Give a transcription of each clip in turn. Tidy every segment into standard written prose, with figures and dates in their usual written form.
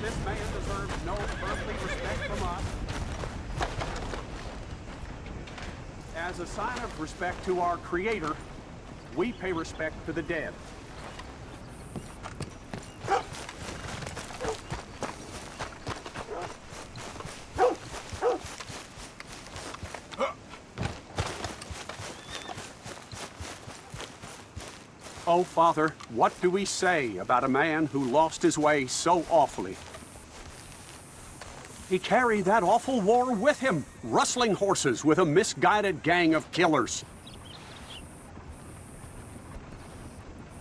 this man deserves no earthly respect from us. As a sign of respect to our Creator, we pay respect to the dead. Oh, Father, what do we say about a man who lost his way so awfully? He carried that awful war with him, rustling horses with a misguided gang of killers.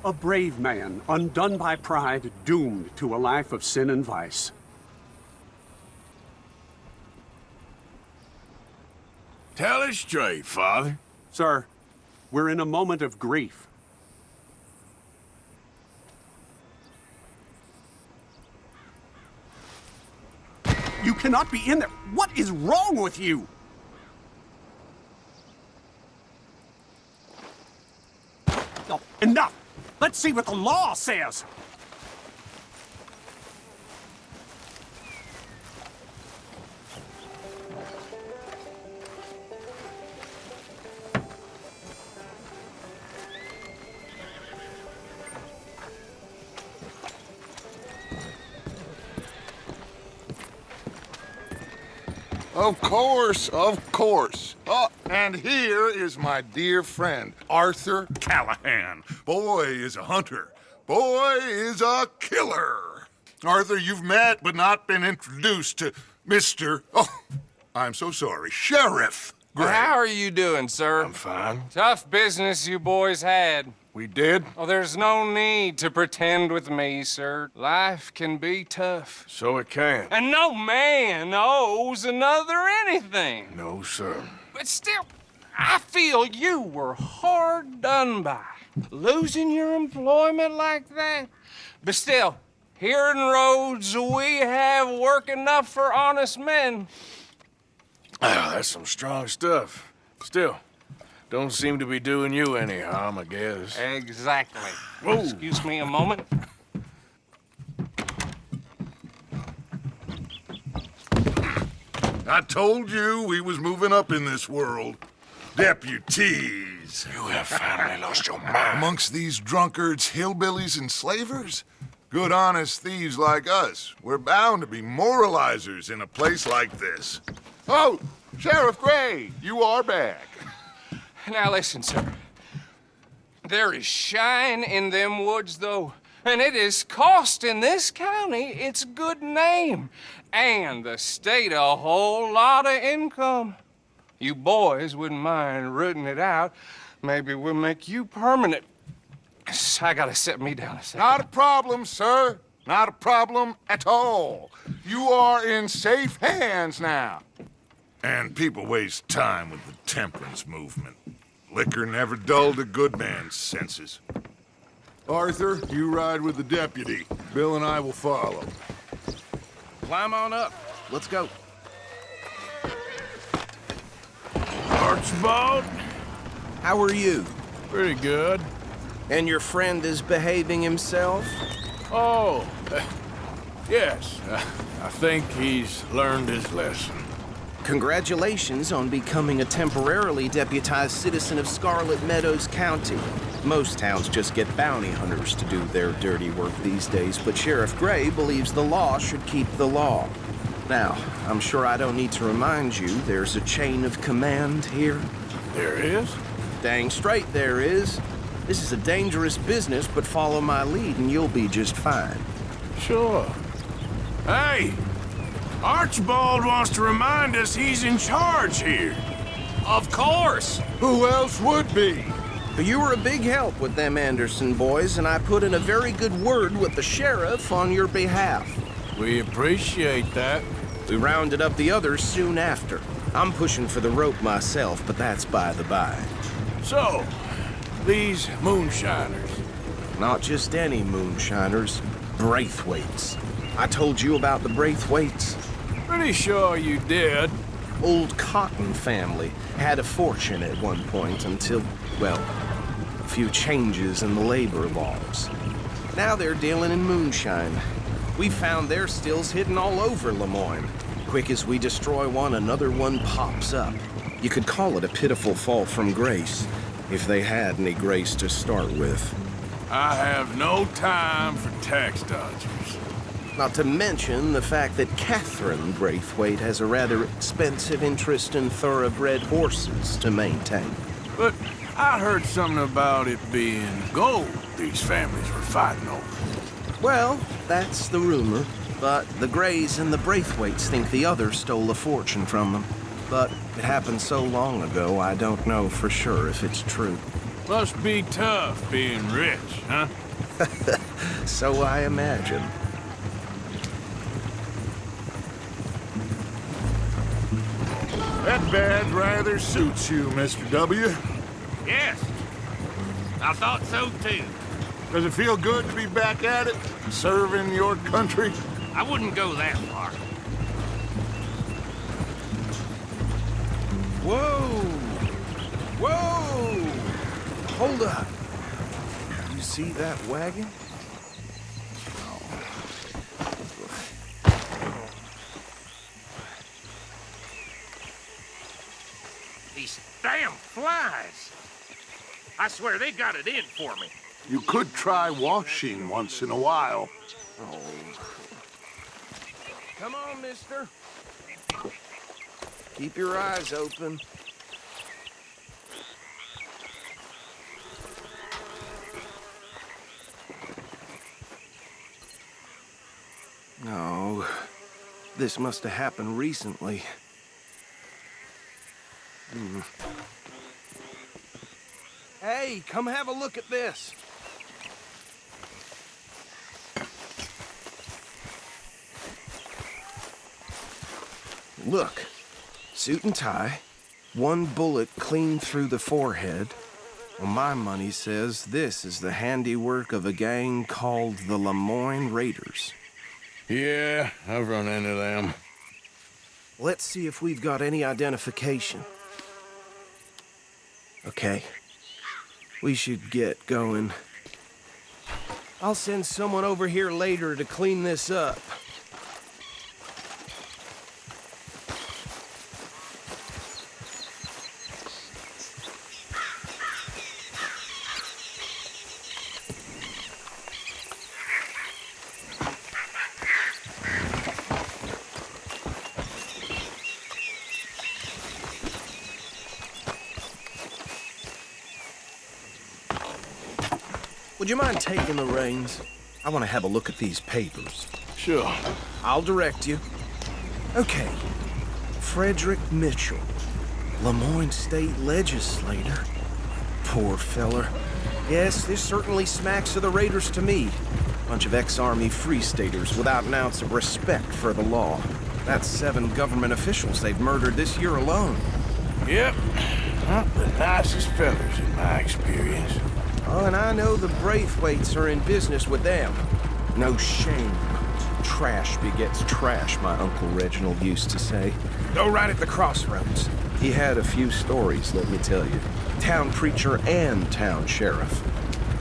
A brave man, undone by pride, doomed to a life of sin and vice. Tell us straight, Father. Sir, we're in a moment of grief. You cannot be in there. What is wrong with you? Oh, enough! Let's see what the law says. Of course, of course. Oh, and here is my dear friend, Arthur Callahan. Boy is a hunter. Boy is a killer. Arthur, you've met but not been introduced to Mr. Oh, I'm so sorry, Sheriff Gray. How are you doing, sir? I'm fine. Tough business you boys had. We did? Oh, there's no need to pretend with me, sir. Life can be tough. So it can. And no man owes another anything. No, sir. But still, I feel you were hard done by. Losing your employment like that. But still, here in Rhodes, we have work enough for honest men. Ah, that's some strong stuff. Still, don't seem to be doing you any harm, I guess. Exactly. Whoa. Excuse me a moment. I told you we was moving up in this world. Deputies. You have finally lost your mind. Amongst these drunkards, hillbillies, and slavers? Good honest thieves like us. We're bound to be moralizers in a place like this. Oh, Sheriff Gray, you are back. Now listen, sir. There is shine in them woods, though, and it is costing this county its good name and the state a whole lot of income. You boys wouldn't mind rooting it out. Maybe we'll make you permanent. I gotta set me down a second. Not a problem, sir. Not a problem at all. You are in safe hands now. And people waste time with the temperance movement. Liquor never dulled a good man's senses. Arthur, you ride with the deputy. Bill and I will follow. Climb on up. Let's go. Archibald? How are you? Pretty good. And your friend is behaving himself? Oh, yes. I think he's learned his lesson. Congratulations on becoming a temporarily deputized citizen of Scarlet Meadows County. Most towns just get bounty hunters to do their dirty work these days, but Sheriff Gray believes the law should keep the law. Now, I'm sure I don't need to remind you there's a chain of command here. There is? Dang straight there is. This is a dangerous business, but follow my lead and you'll be just fine. Sure. Hey! Archibald wants to remind us he's in charge here. Of course. Who else would be? But you were a big help with them Anderson boys, and I put in a very good word with the sheriff on your behalf. We appreciate that. We rounded up the others soon after. I'm pushing for the rope myself, but that's by the by. So, these moonshiners. Not just any moonshiners, Braithwaites. I told you about the Braithwaites. Pretty sure you did. Old Cotton family had a fortune at one point until, well, a few changes in the labor laws. Now they're dealing in moonshine. We found their stills hidden all over Lemoyne. Quick as we destroy one, another one pops up. You could call it a pitiful fall from grace, if they had any grace to start with. I have no time for tax dodgers. Not to mention the fact that Catherine Braithwaite has a rather expensive interest in thoroughbred horses to maintain. But I heard something about it being gold these families were fighting over. Well, that's the rumor. But the Greys and the Braithwaites think the others stole a fortune from them. But it happened so long ago, I don't know for sure if it's true. Must be tough being rich, huh? So I imagine. That badge rather suits you, Mr. W. Yes, I thought so too. Does it feel good to be back at it, serving your country? I wouldn't go that far. Whoa! Whoa! Hold up. You see that wagon? These damn flies. I swear they got it in for me. You could try washing once in a while. Come on, mister. Keep your eyes open. No, this must have happened recently. Hey, come have a look at this. Look, suit and tie, one bullet clean through the forehead. Well, my money says this is the handiwork of a gang called the Lemoyne Raiders. Yeah, I've run into them. Let's see if we've got any identification. Okay. We should get going. I'll send someone over here later to clean this up. Would you mind taking the reins? I want to have a look at these papers. Sure. I'll direct you. Okay. Frederick Mitchell, Lemoyne State Legislator. Poor feller. Yes, this certainly smacks of the Raiders to me. Bunch of ex-Army Free Staters without an ounce of respect for the law. That's 7 government officials they've murdered this year alone. Yep. Not the nicest fellas in my experience. Oh, and I know the Braithwaites are in business with them. No shame. Trash begets trash, my Uncle Reginald used to say. Go right at the crossroads. He had a few stories, let me tell you. Town preacher and town sheriff.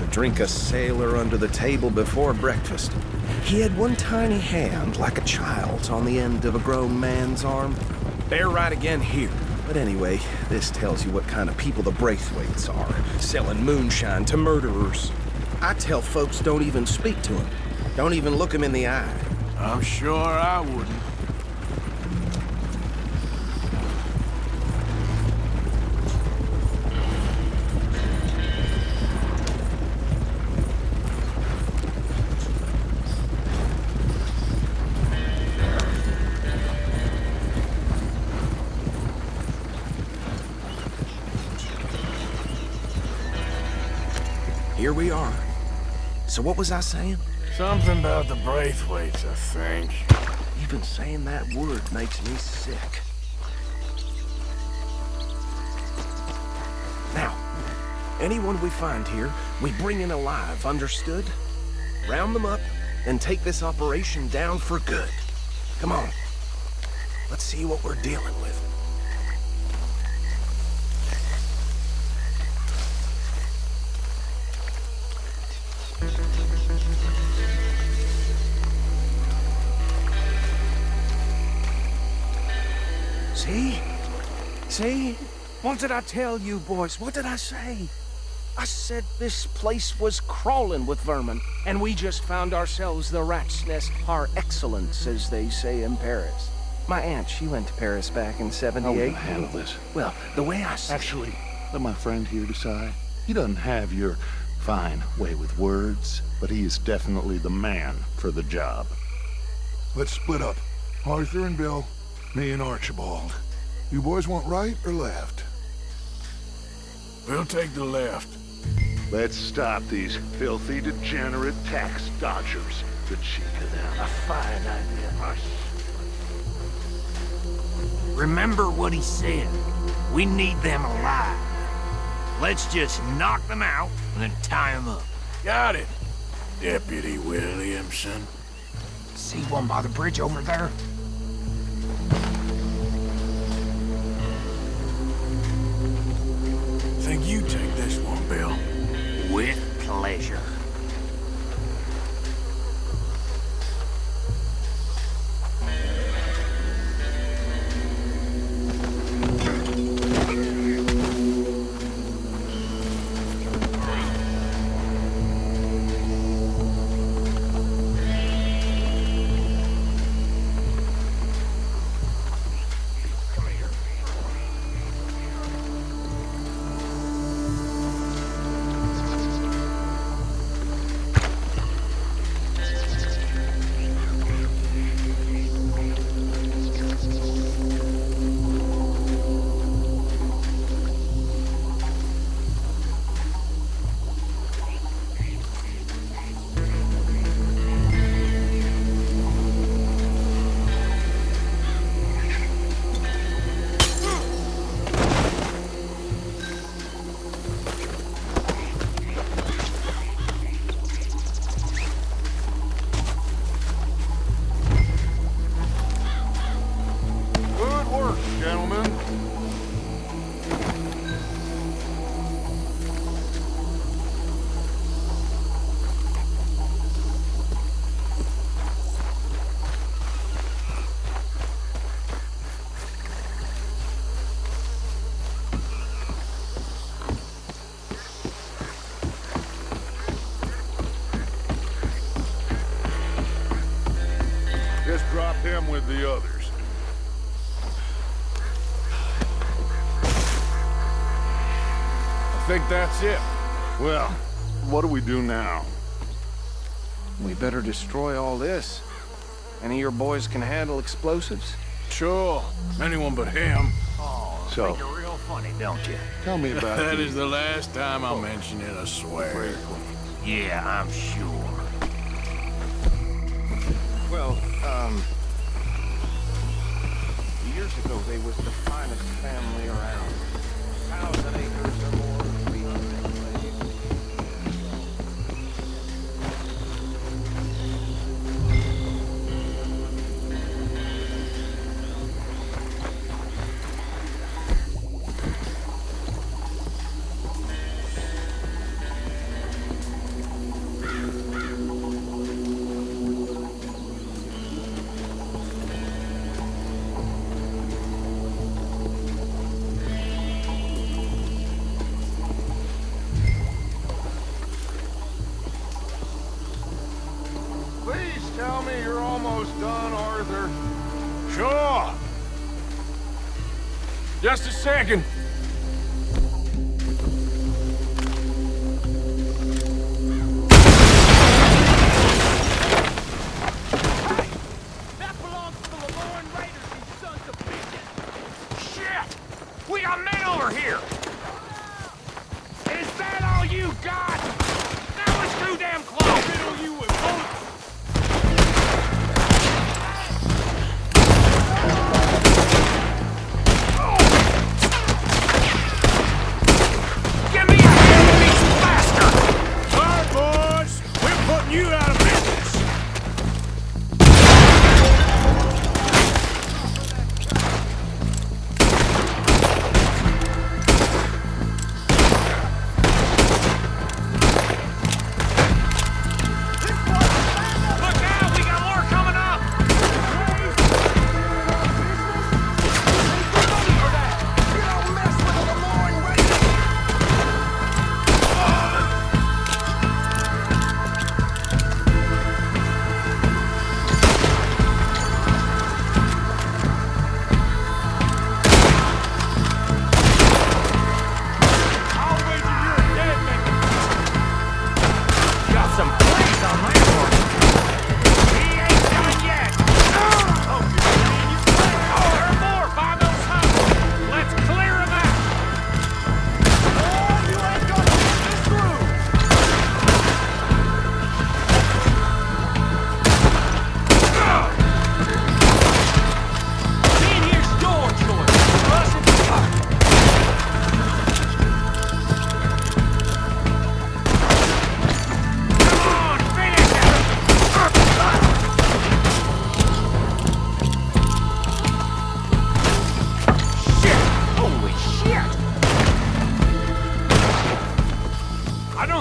Would drink a sailor under the table before breakfast. He had one tiny hand, like a child's, on the end of a grown man's arm. They're right again here. But anyway, this tells you what kind of people the Braithwaites are, selling moonshine to murderers. I tell folks don't even speak to them. Don't even look them in the eye. I'm sure I wouldn't. Here we are. So what was I saying? Something about the Braithwaites, I think. Even saying that word makes me sick. Now, anyone we find here, we bring in alive, understood? Round them up, and take this operation down for good. Come on. Let's see what we're dealing with. See? What did I tell you, boys? What did I say? I said this place was crawling with vermin, and we just found ourselves the rat's nest par excellence, as they say in Paris. My aunt, she went to Paris back in How are we '78. gonna handle this? Well, the way I see Actually, let my friend here decide. He doesn't have your fine way with words, but he is definitely the man for the job. Let's split up. Arthur and Bill, me and Archibald. You boys want right or left? We'll take the left. Let's stop these filthy, degenerate tax dodgers. The cheek of them. A fine idea. Remember what he said. We need them alive. Let's just knock them out and then tie them up. Got it, Deputy Williamson. See one by the bridge over there? Think you take this one, Bill. With pleasure. Good work, gentlemen. Just drop him with the others. I think that's it. Well, what do we do now? we better destroy all this. Any of your boys can handle explosives? Sure. Anyone but him. So, Think you're real funny, don't you? tell me about That the- is the last time I'll mention it, I swear. Yeah, I'm sure. Well, years ago they was the finest family around. 1,000 acres or more, 300 slaves. Please tell me you're almost done, Arthur. Sure. Just a second. That belongs to the Lemoyne Raiders, you sons of bitches! Shit! We got men over here! Is that all you got? That was too damn close! Fiddle you with bullets! Give me a hand with these bastards! All right, boys. We're putting you out of business.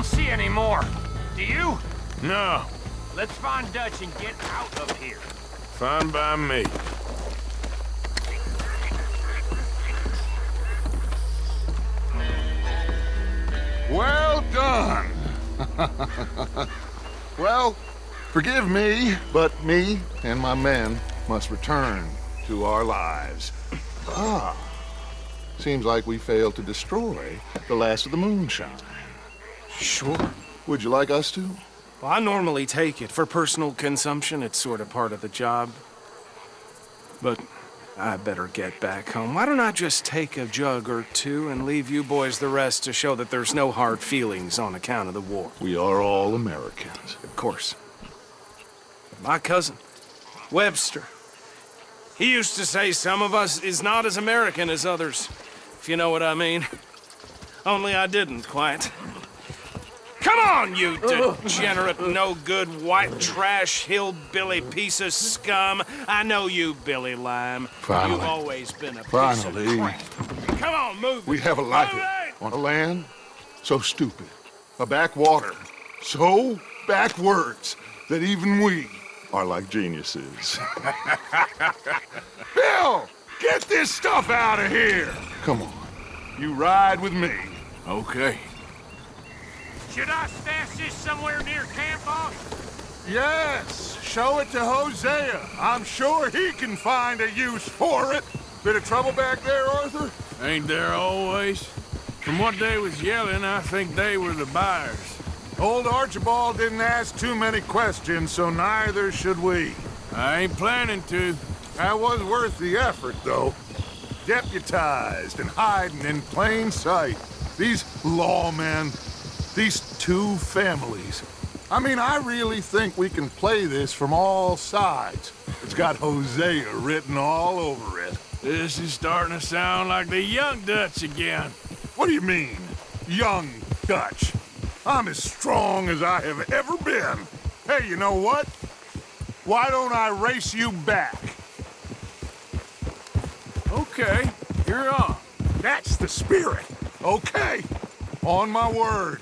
don't see any more. Do you? No, Let's find Dutch and get out of here. fine by me. Well done. Well, forgive me, but me and my men must return to our lives. Ah, seems like we failed to destroy the last of the moonshine. Sure. Would you like us to? Well, I normally take it. For personal consumption, it's sort of part of the job. But I better get back home. Why don't I just take a jug or two and leave you boys the rest to show that there's no hard feelings on account of the war? We are all Americans. Of course. My cousin, Webster, he used to say some of us is not as American as others, if you know what I mean. Only I didn't quite. Come on, you degenerate, no-good, white trash, hillbilly piece of scum. I know you, Billy Lime. Finally. You've always been a piece Finally. of crap. Come on, move. We have a life Move it! on a land so stupid, a backwater so backwards that even we are like geniuses. Bill, get this stuff out of here. Come on, you ride with me. Okay. Should I stash this somewhere near camp, boss? Yes, show it to Hosea. I'm sure he can find a use for it. Bit of trouble back there, Arthur? Ain't there always? From what they was yelling, I think they were the buyers. Old Archibald didn't ask too many questions, so neither should we. I ain't planning to. That was worth the effort, though. Deputized and hiding in plain sight. These lawmen, these two families. I mean, I really think we can play this from all sides. It's got Hosea written all over it. This is starting to sound like the young Dutch again. What do you mean, young Dutch? I'm as strong as I have ever been. Hey, you know what? Why don't I race you back? Okay, you're on. That's the spirit. Okay, on my word.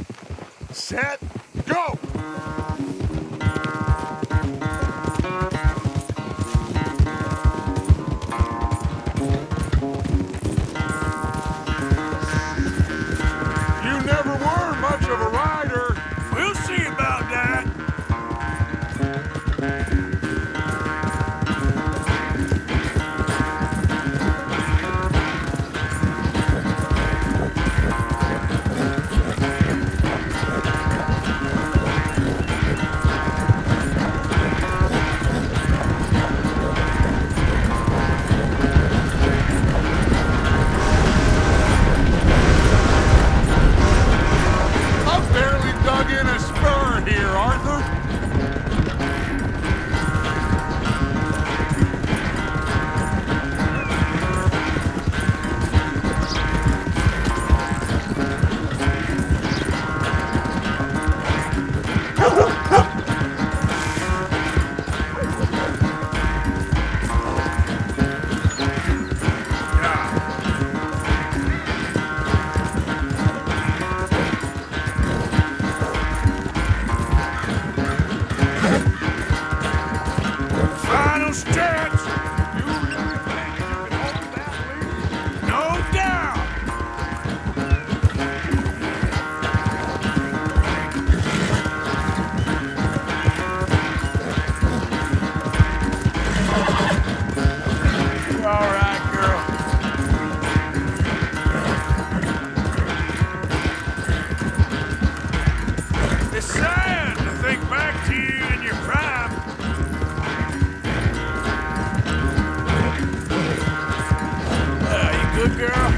Set, go! You never were much of a rider. We'll see about that. I've barely dug in a spur here, Arthur. Final stretch. You really think you can hold that lead? No doubt. You all right, girl? It's sad to think back to you in your prime. You good girl?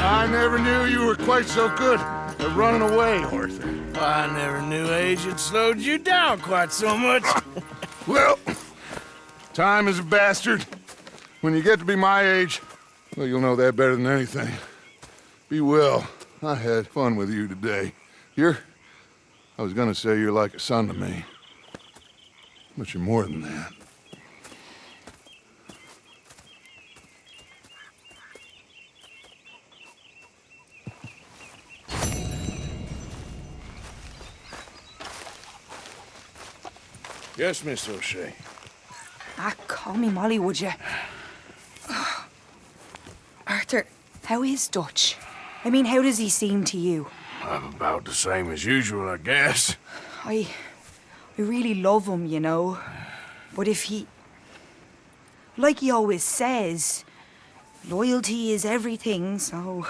I never knew you were quite so good at running away, Arthur. I never knew age had slowed you down quite so much. Well, Time is a bastard. When you get to be my age, well, you'll know that better than anything. Be well. I had fun with you today. I was gonna say you're like a son to me. But you're more than that. Yes, Miss O'Shea. Ah, call me Molly, would you? Arthur, how is Dutch? I mean, how does he seem to you? I'm about the same as usual, I guess. I really love him, you know. But if he... Like he always says, loyalty is everything, so...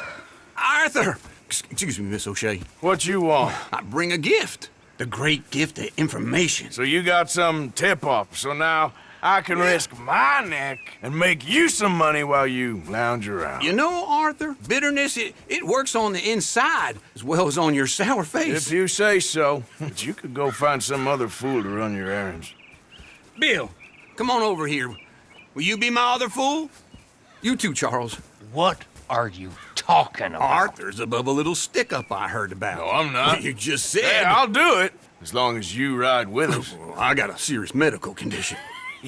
Arthur! Excuse me, Miss O'Shea. What you want? I bring a gift. The great gift of information. So you got some tip-off, so now I can risk my neck and make you some money while you lounge around. You know, Arthur, bitterness, it works on the inside as well as on your sour face. If you say so, but you could go find some other fool to run your errands. Bill, come on over here. Will you be my other fool? You too, Charles. What are you talking about? Arthur's above a little stick-up I heard about. No, I'm not. You just said... Hey, I'll do it, as long as you ride with us. I got a serious medical condition.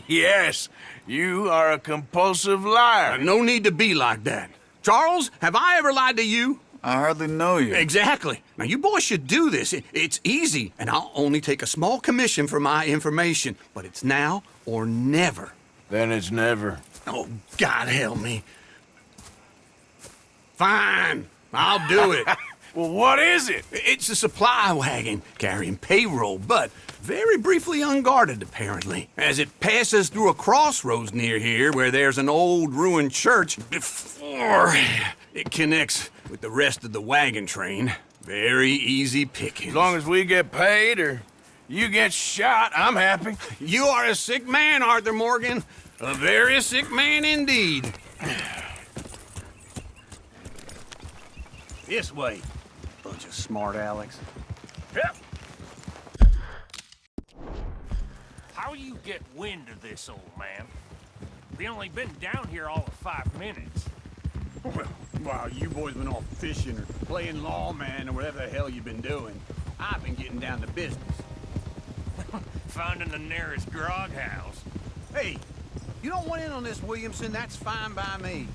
Yes, you are a compulsive liar. No need to be like that. Charles, have I ever lied to you? I hardly know you. Exactly. Now, you boys should do this. It's easy, and I'll only take a small commission for my information. But it's now or never. Then it's never. Oh, God help me. Fine, I'll do it. Well, what is it? It's a supply wagon carrying payroll, but very briefly unguarded, apparently, as it passes through a crossroads near here where there's an old ruined church before it connects with the rest of the wagon train. Very easy pickings. As long as we get paid or you get shot, I'm happy. You are a sick man, Arthur Morgan. A very sick man indeed. This way. Bunch of smart Alex. Yep. How you get wind of this, old man? We only been down here all of 5 minutes. Well, while you boys been off fishing or playing lawman or whatever the hell you've been doing, I've been getting down to business. Finding the nearest grog house. Hey, you don't want in on this, Williamson, that's fine by me.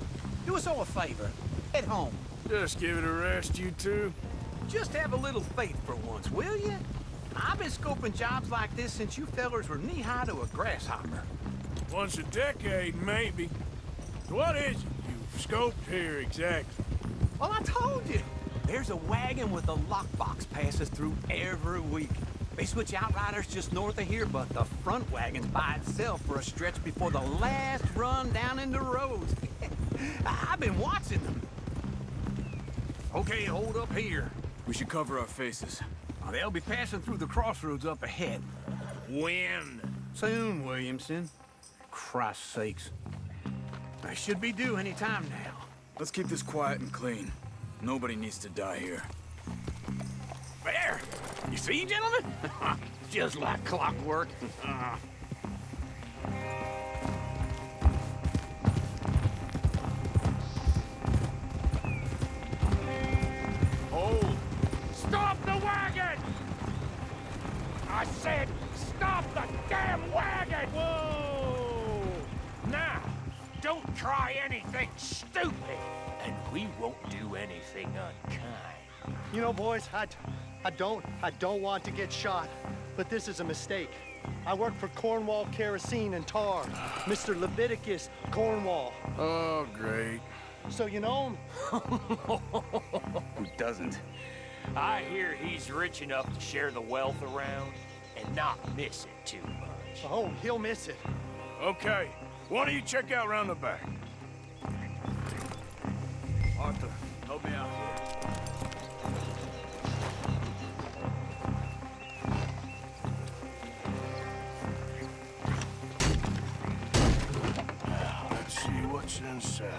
Do us all a favor. Head home. Just give it a rest, you two. Just have a little faith for once, will you? I've been scoping jobs like this since you fellers were knee-high to a grasshopper. Once a decade, maybe. What is it you've scoped here exactly? Well, I told you. There's a wagon with a lockbox passes through every week. They switch outriders just north of here, but the front wagon's by itself for a stretch before the last run down into roads. I've been watching them. Okay, hold up here. We should cover our faces. They'll be passing through the crossroads up ahead. When? Soon, Williamson. Christ's sakes. They should be due any time now. Let's keep this quiet and clean. Nobody needs to die here. There! You see, gentlemen? Just like clockwork. Hold! Stop the wagon! I said, stop the damn wagon! Whoa! Now, don't try anything stupid, and we won't do anything unkind. You know, boys, I don't want to get shot, but this is a mistake. I work for Cornwall Kerosene and Tar, Mr. Leviticus Cornwall. Oh, great. So you know him? Who doesn't? I hear he's rich enough to share the wealth around and not miss it too much. Oh, he'll miss it. Okay, why don't you check out round the back? Arthur, help me out here. Let's see what's inside.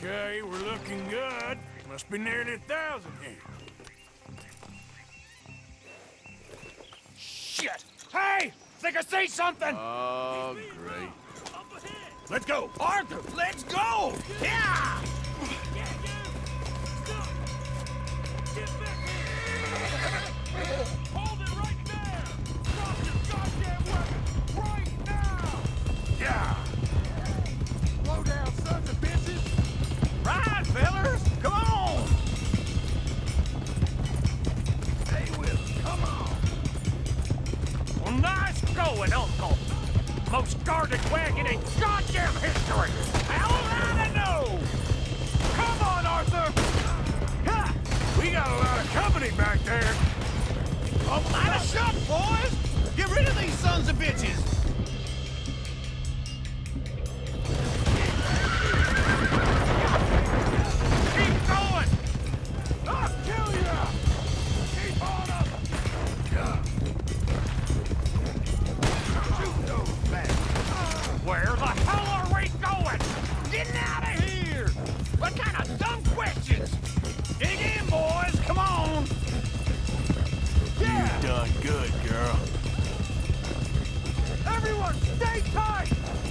Okay, we're looking good. Must be nearly 1,000 here. Think I see something? Oh, great. Let's go! Arthur, let's go! Yeah! Hold it right there! Drop your goddamn weapon right now! Yeah! Slow down, sons of bitches! Ride, fellas! Come on! Stay with me, come on! Well, nice going, Uncle. Most guarded wagon in goddamn history. How am I to know? Come on, Arthur! Ha! We got a lot of company back there. Oh, line us up, boys! Get rid of these sons of bitches! Keep going. I'll kill you! Keep on up! Shoot those bastards! Where the hell are we going? Getting out of here! What kind of dumb questions? Dig in, boys! Come on! Yeah! You done good, girl. Everyone, stay tight!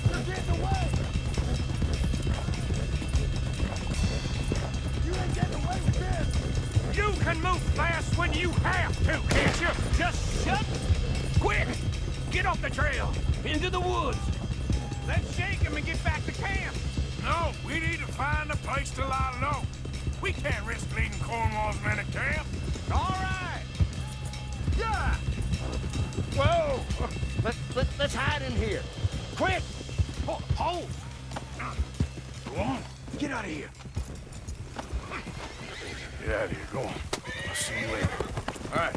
You're getting away! You ain't getting away with this! You can move fast when you have to, can't you? Just shut! Quick! Get off the trail! Into the woods! Let's shake him and get back to camp! No, we need to find a place to lie low. We can't risk leading Cornwall's men to camp. All right! Yeah! Whoa! Let's hide in here! Quick! Hold! Go on. Get out of here! Get out of here. Go on. I'll see you later. All right.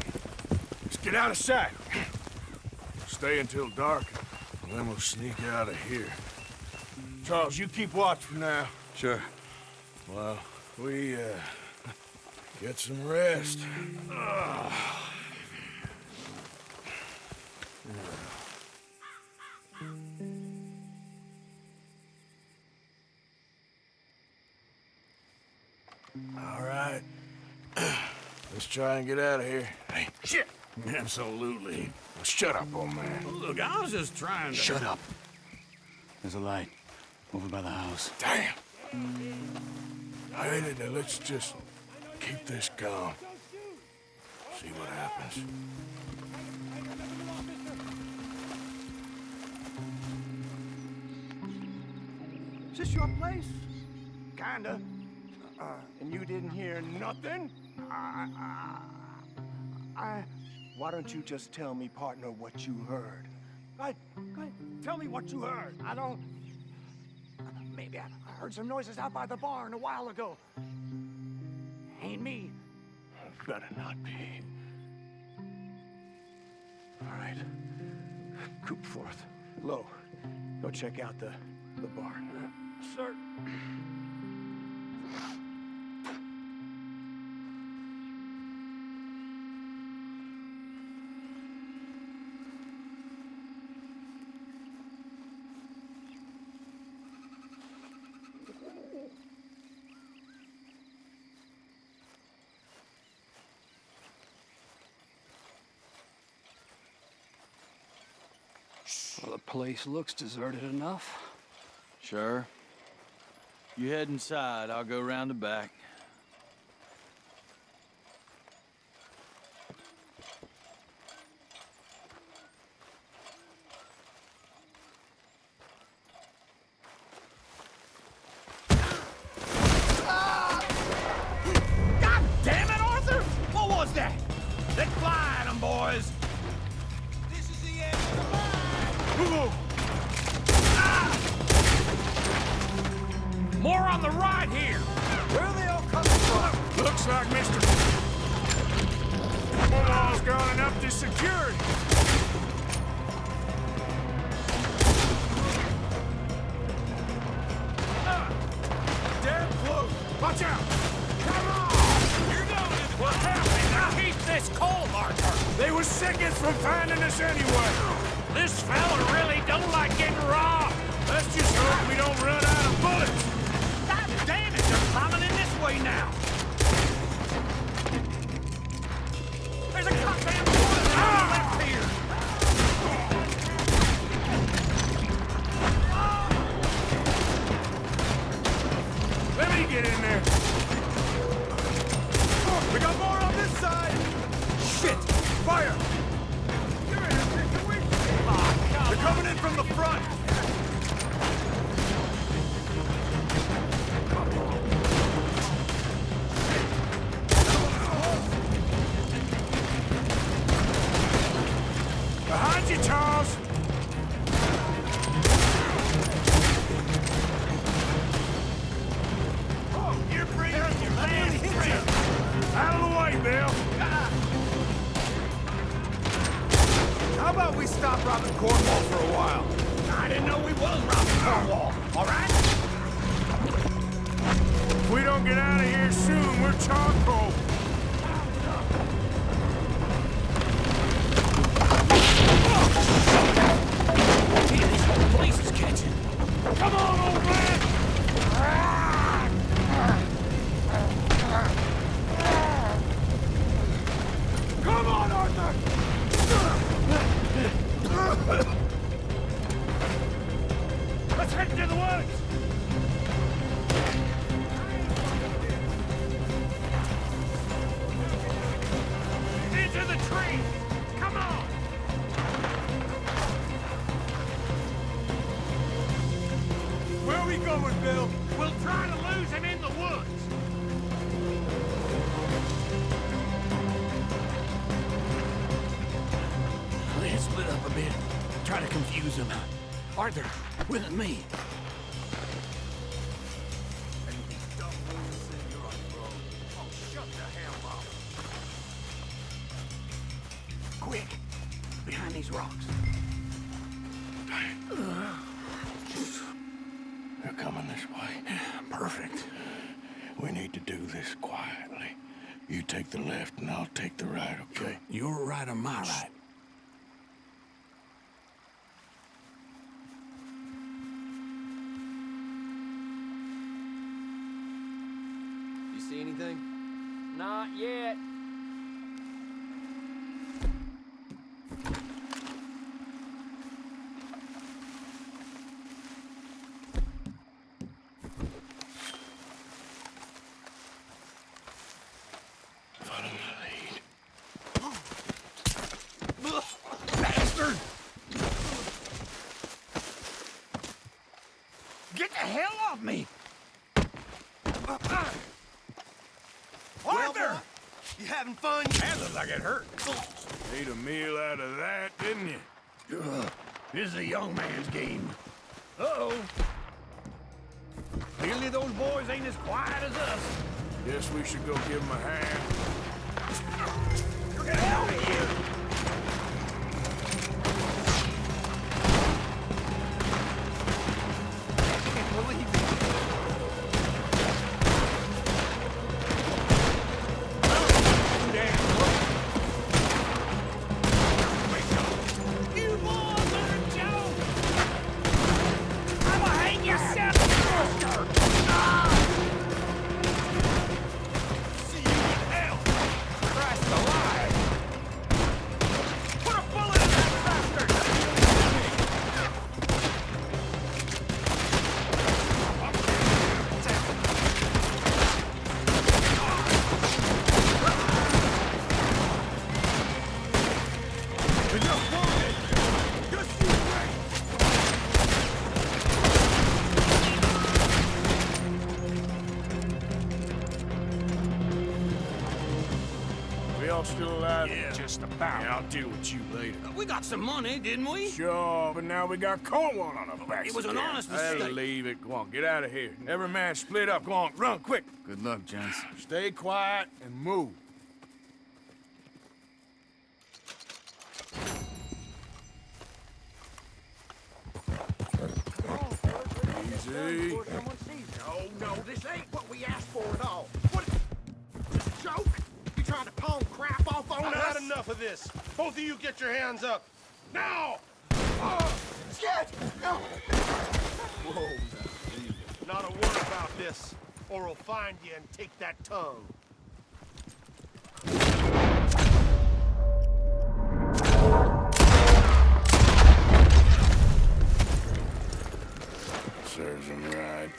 Let's get out of sight. Stay until dark, and then we'll sneak out of here. Charles, you keep watch for now. Sure. Well, we, get some rest. All right. Let's try and get out of here. Hey, Shit! Absolutely. shut up, old man. Look, I was just trying to... Shut up. There's a light over by the house. Damn. Hey, let's just keep this calm. See what happens. Is this your place? Kinda. And you didn't hear nothing? Why don't you just tell me, partner, what you heard? Go ahead. Tell me what you heard. I don't... Maybe I heard some noises out by the barn a while ago. Ain't me. Better not be. All right. Coopforth. Low. Go check out the barn. Sir. Well, the place looks deserted enough. Sure. You head inside, I'll go round the back. God damn it, Arthur! What was that? Let's fly at 'em, boys! This is the end of the line! More on the right here. Where are they all coming from? Looks like Mr. Cornwall's gone and upped his security. Damn close! Watch out! Come on! You're going to What's happening? Now keep this coal, Arthur. They were seconds from finding us anyway. This fella really don't like getting robbed. Let's just hope we don't run out of bullets. God damn it! They're climbing in this way now! There's a goddamn bullet on the left here! Fire! They're coming in from the front! Behind you, Charles! Oh, you're breathing your last breath! Out of the way, Bill! How about we stop robbing Cornwall for a while? I didn't know we was robbing Cornwall, all right? If we don't get out of here soon, we're charcoal. This whole place is catching. Come on, old man! Come on, Arthur! Let's head to the woods! Into the trees! Come on! Where are we going, Bill? We'll try to lose him in the woods! Let's split up a bit. Try to confuse them. Arthur, with me. Quick! Behind these rocks. They're coming this way. Perfect. We need to do this quietly. You take the left and I'll take the right, okay? Your right or my right? You see anything? Not yet. Follow my lead. Bastard! Get the hell off me! Arthur! You having fun? That looks like it hurt. Made a meal out of that, didn't you? This is a young man's game. Uh-oh. Clearly those boys ain't as quiet as us. Guess we should go give him a hand. Get out of here! I can't believe it. You boys are a joke! I'ma hang yourself, bastard! See you in hell! Christ alive! Put a bullet in that bastard! Enough wounded! Just you wait! We all still alive? Yeah. Just about. Yeah, I'll deal with you later. We got some money, didn't we? Sure, but now we got Cornwall on our backs. It was an again. honest I'll mistake. leave it. Go on, get out of here. Every man split up. Go on, run, quick. Good luck, gents. Stay quiet and move. Easy. No, no, this ain't what we asked for at all. What? This a joke? You trying to pawn crap off on us? I've had enough of this. Both of you get your hands up. Now! Shit! No. Whoa. Not a word about this, or we'll find you and take that tongue. Serves him right.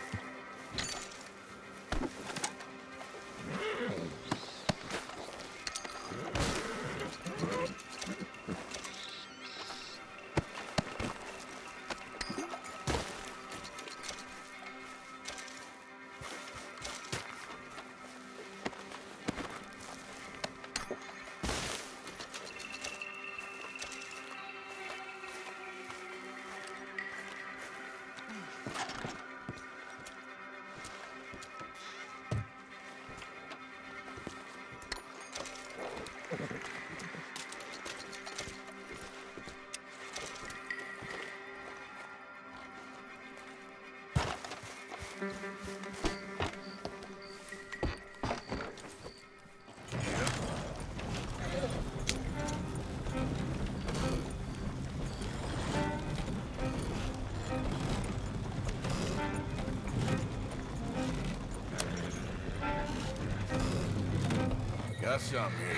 Got something here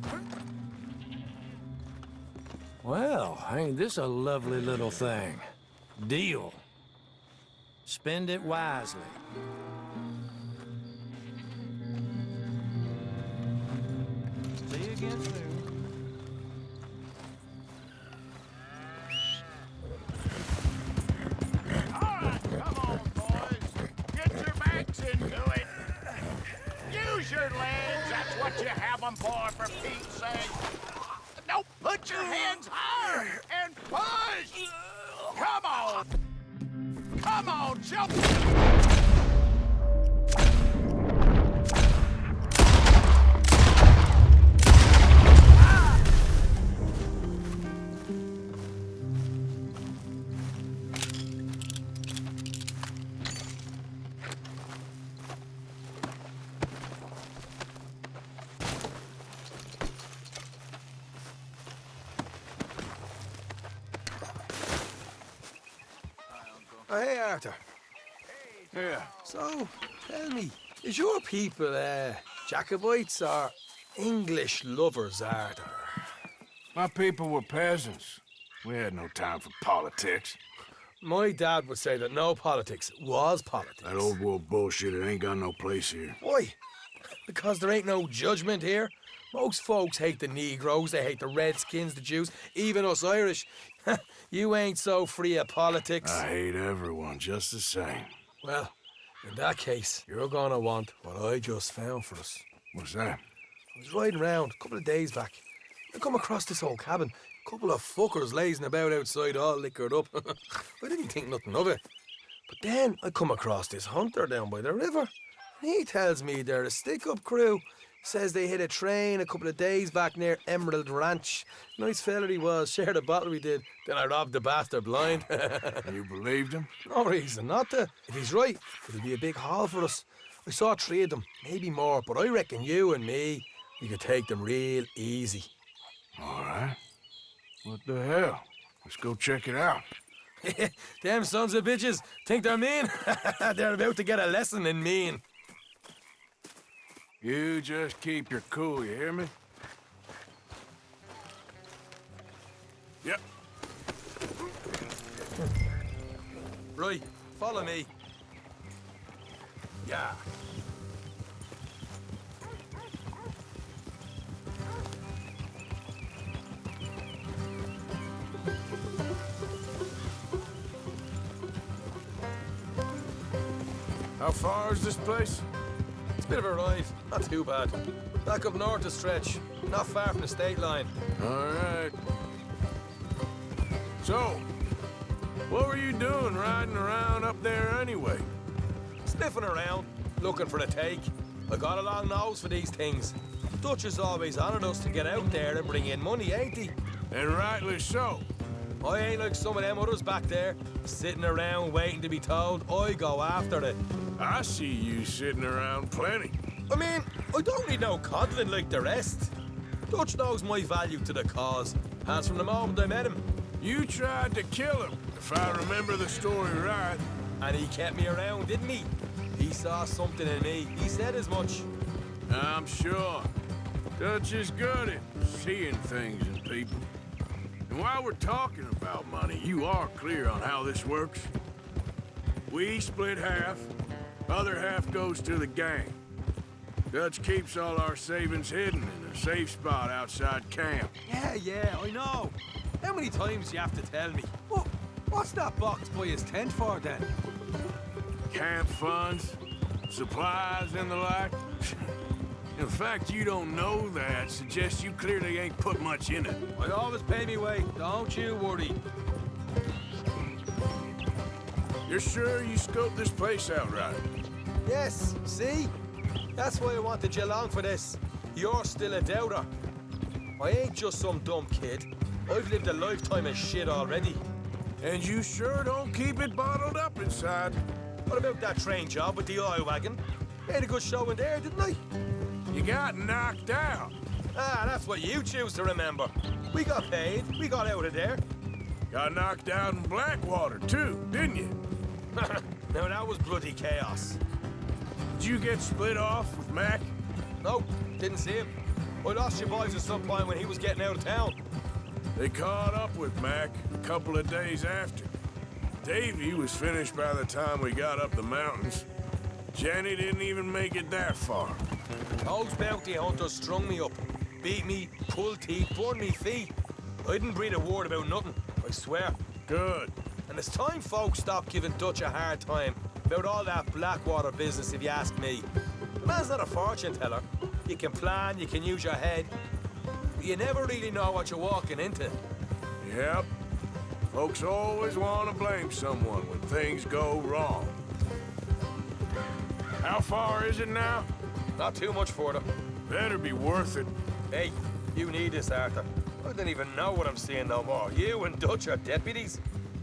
for you. Well, ain't this a lovely little thing? Deal. Spend it wisely. See you again soon. Come on, boys. Get your backs into it. Use your legs. That's what you have them for Pete's sake. No, put your hands higher and push. Come on. Come on, jump. Oh, hey, Arthur. Yeah. So, tell me, is your people, Jacobites or English lovers, Arthur? My people were peasants. We had no time for politics. My dad would say that no politics was politics. That old world bullshit, it ain't got no place here. Why? Because there ain't no judgment here. Most folks hate the Negroes, they hate the Redskins, the Jews, even us Irish. You ain't so free of politics. I hate everyone just the same. Well, in that case, you're gonna want what I just found for us. What's that? I was riding around a couple of days back. I come across this old cabin. A couple of fuckers lazing about outside all liquored up. I didn't think nothing of it. But then I come across this hunter down by the river. And he tells me they're a stick-up crew. Says they hit a train a couple of days back near Emerald Ranch. Nice fella he was, shared a bottle we did. Then I robbed the bastard blind. You believed him? No reason not to. If he's right, it'll be a big haul for us. I saw 3 of them, maybe more, but I reckon you and me, we could take them real easy. All right. What the hell? Let's go check it out. Them sons of bitches think they're mean. They're about to get a lesson in mean. You just keep your cool, you hear me? Yep. Right, follow me. Yeah. How far is this place? It's a bit of a ride, not too bad. Back up north a stretch, not far from the state line. All right. So, what were you doing riding around up there anyway? Sniffing around, looking for a take. I got a long nose for these things. Dutch is always honoured us to get out there and bring in money, ain't he? And rightly so. I ain't like some of them others back there, sitting around waiting to be told. I go after it. I see you sitting around plenty. I mean, I don't need no coddling like the rest. Dutch knows my value to the cause, as from the moment I met him. You tried to kill him, if I remember the story right. And he kept me around, didn't he? He saw something in me. He said as much. I'm sure. Dutch is good at seeing things in people. And while we're talking about money, you are clear on how this works? We split half, other half goes to the gang. Dutch keeps all our savings hidden in a safe spot outside camp. Yeah, I know. How many times do you have to tell me? What's that box by his tent for, then? Camp funds, supplies, and the like. The fact you don't know that suggests you clearly ain't put much in it. I always pay me way, don't you worry. You're sure you scoped this place out right? Yes, see? That's why I wanted you along for this. You're still a doubter. I ain't just some dumb kid. I've lived a lifetime of shit already. And you sure don't keep it bottled up inside. What about that train job with the oil wagon? Made a good show in there, didn't I? You got knocked out. Ah, that's what you choose to remember. We got paid. We got out of there. Got knocked out in Blackwater, too, didn't you? Now, that was bloody chaos. Did you get split off with Mac? No, didn't see him. I lost your boys at some point when he was getting out of town. They caught up with Mac a couple of days after. Davy was finished by the time we got up the mountains. Jenny didn't even make it that far. Those bounty hunters strung me up. Beat me, pulled teeth, burned me feet. I didn't breathe a word about nothing, I swear. Good. And it's time folks stop giving Dutch a hard time about all that Blackwater business, if you ask me. The man's not a fortune teller. You can plan, you can use your head, but you never really know what you're walking into. Yep. Folks always want to blame someone when things go wrong. How far is it now? Not too much further. Better be worth it. Hey, you need this, Arthur. I don't even know what I'm seeing no more. You and Dutch are deputies.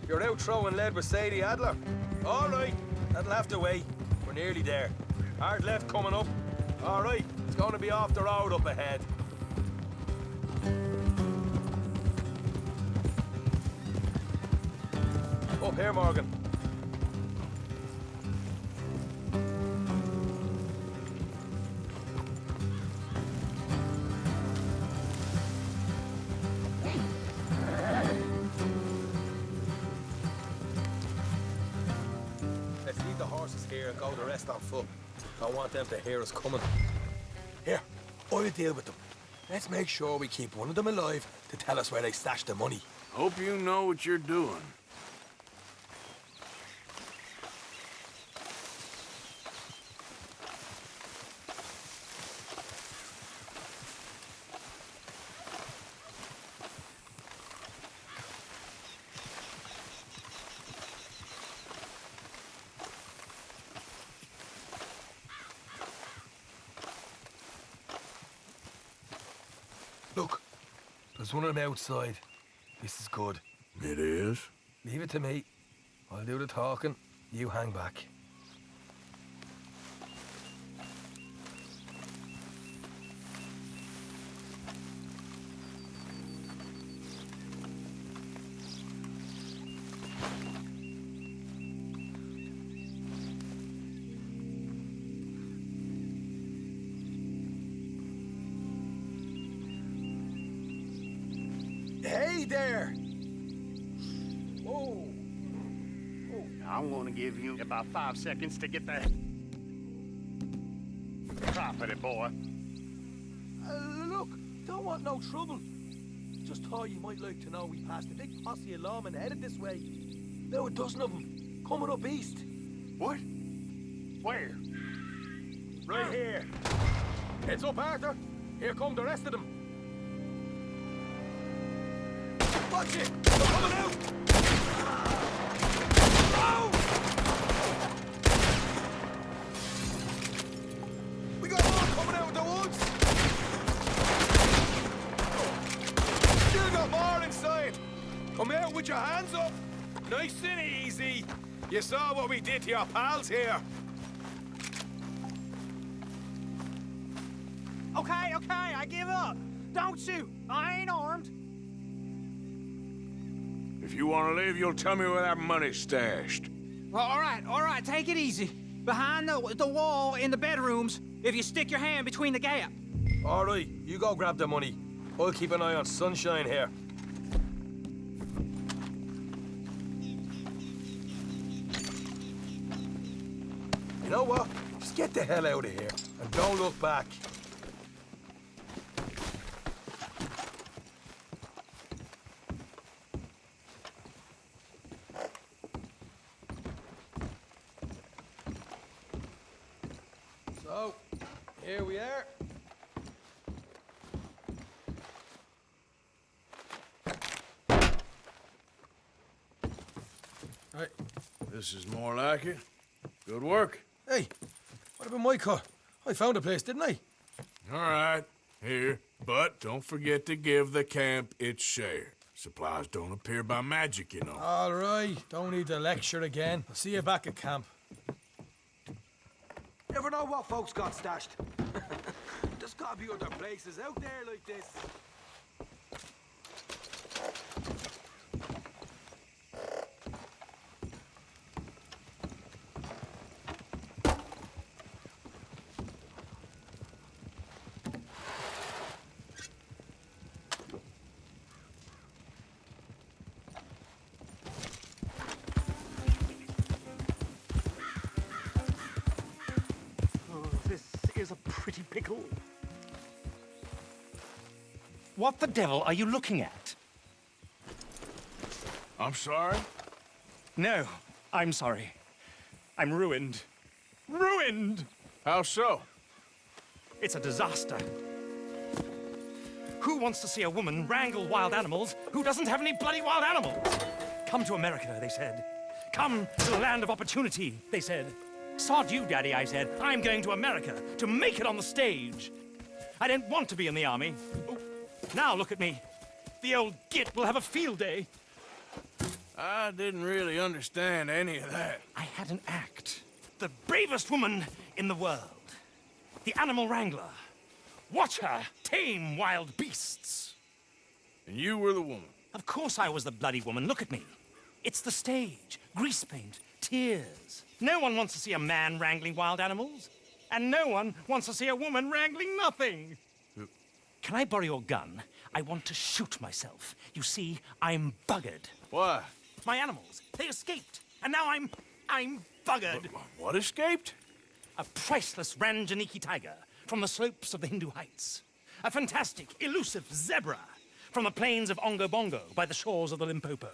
You're out throwing lead with Sadie Adler. All right, that'll have to wait. We're nearly there. Hard left coming up. All right, it's going to be off the road up ahead. Up here, Morgan. Let's leave the horses here and go the rest on foot. Don't want them to hear us coming. Here, I'll deal with them. Let's make sure we keep one of them alive to tell us where they stashed the money. Hope you know what you're doing. Look, there's one of them outside. This is good. It is? Leave it to me. I'll do the talking. You hang back. Hey there! Whoa! I'm gonna give you about 5 seconds to get the property, boy. Look, don't want no trouble. Just thought you might like to know we passed a big posse of lawmen headed this way. There were a dozen of them, coming up east. What? Where? Right here. Heads up, Arthur. Here come the rest of them. Watch it! They're coming out! Oh! We got more coming out of the woods! Still got more inside! Come out with your hands up! Nice and easy! You saw what we did to your pals here! Okay, I give up. Don't shoot. I ain't armed. If you want to leave, you'll tell me where that money's stashed. Well, all right, take it easy. Behind the wall in the bedrooms, if you stick your hand between the gap. All right, you go grab the money. I'll keep an eye on Sunshine here. You know what? Just get the hell out of here and don't look back. So, here we are. Right. This is more like it. Good work. Hey, what about my car? I found a place, didn't I? All right. Here. But don't forget to give the camp its share. Supplies don't appear by magic, you know. All right, don't need to lecture again. I'll see you back at camp. Never know what folks got stashed. There's gotta be other places out there like this. cool. What the devil are you looking at? I'm sorry? No, I'm sorry. I'm ruined. Ruined! How so? It's a disaster. Who wants to see a woman wrangle wild animals who doesn't have any bloody wild animals? Come to America, they said. Come to the land of opportunity, they said. Sod you, Daddy, I said. I'm going to America to make it on the stage. I don't want to be in the army. Oh, now look at me. The old git will have a field day. I didn't really understand any of that. I had an act. The bravest woman in the world. The animal wrangler. Watch her tame wild beasts. And you were the woman? Of course I was the bloody woman. Look at me. It's the stage. Grease paint. Tears. No one wants to see a man wrangling wild animals. And no one wants to see a woman wrangling nothing. Can I borrow your gun? I want to shoot myself. You see, I'm buggered. Why? My animals, they escaped. And now I'm buggered. What escaped? A priceless Ranjaniki tiger from the slopes of the Hindu Heights. A fantastic, elusive zebra from the plains of Ongo Bongo by the shores of the Limpopo.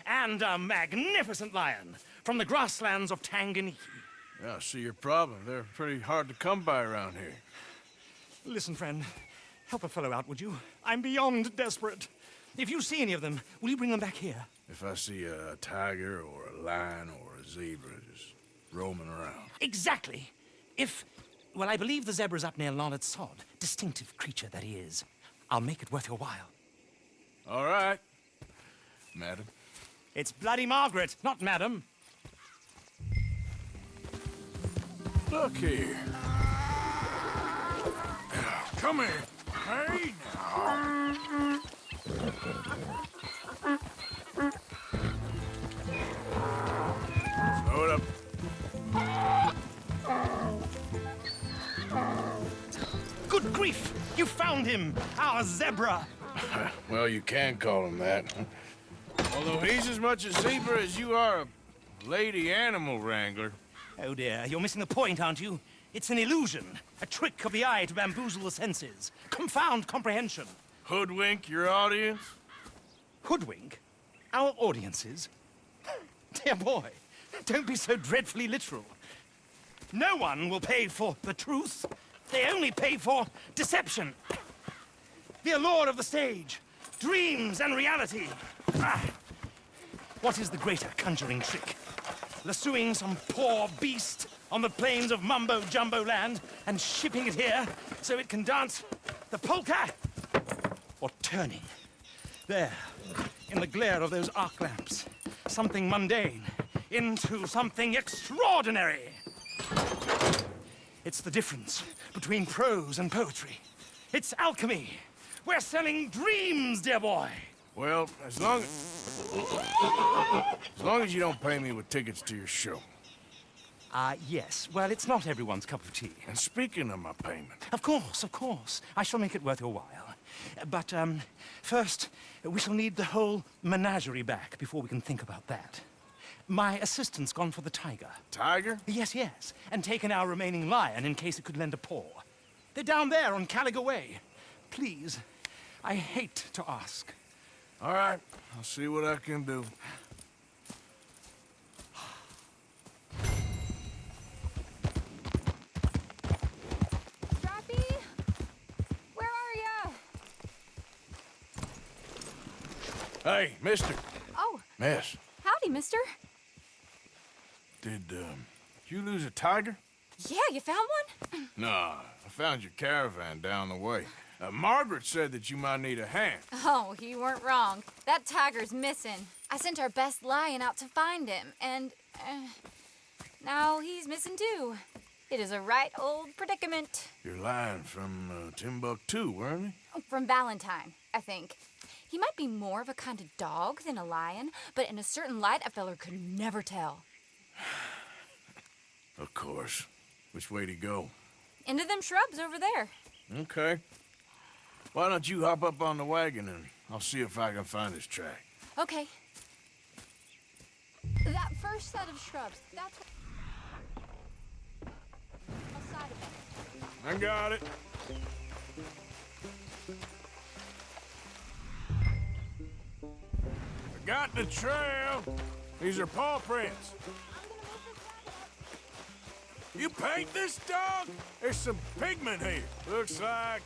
And a magnificent lion from the grasslands of Tanganyika. Yeah, I see your problem. They're pretty hard to come by around here. Listen, friend, help a fellow out, would you? I'm beyond desperate. If you see any of them, will you bring them back here? If I see a tiger or a lion or a zebra just roaming around. Exactly. Well, I believe the zebra's up near Larned Sod. Distinctive creature that he is. I'll make it worth your while. All right, madam. It's Bloody Margaret, not madam. Look here. Come here. Hey, now. Slow it up. Good grief! You found him! Our zebra! Well, you can call him that. Although he's as much a zebra as you are a lady animal wrangler. Oh dear, you're missing the point, aren't you? It's an illusion, a trick of the eye to bamboozle the senses, confound comprehension. Hoodwink your audience? Hoodwink? Our audiences? Dear boy, don't be so dreadfully literal. No one will pay for the truth. They only pay for deception. The allure of the stage, dreams and reality. What is the greater conjuring trick? Lassoing some poor beast on the plains of mumbo-jumbo land and shipping it here so it can dance the polka? Or turning, there, in the glare of those arc lamps, something mundane into something extraordinary? It's the difference between prose and poetry. It's alchemy. We're selling dreams, dear boy. Well, as long as you don't pay me with tickets to your show. Yes. Well, it's not everyone's cup of tea. And speaking of my payment... Of course. I shall make it worth your while. But, first, we shall need the whole menagerie back before we can think about that. My assistant's gone for the tiger. Tiger? Yes. And taken our remaining lion in case it could lend a paw. They're down there on Caliga Way. Please, I hate to ask. All right, I'll see what I can do. Strappy? Where are ya? Hey, mister. Oh. Miss. Howdy, mister. Did you lose a tiger? Yeah, you found one? Nah, I found your caravan down the way. Margaret said that you might need a hand. Oh, you weren't wrong. That tiger's missing. I sent our best lion out to find him, and now he's missing too. It is a right old predicament. Your lion from Timbuktu, weren't he? From Valentine, I think. He might be more of a kind of dog than a lion, but in a certain light, a feller could never tell. Of course. Which way to go? Into them shrubs over there. Okay. Why don't you hop up on the wagon and I'll see if I can find his track. Okay. That first set of shrubs, that's... I got it. I got the trail. These are paw prints. You paint this dog? There's some pigment here. Looks like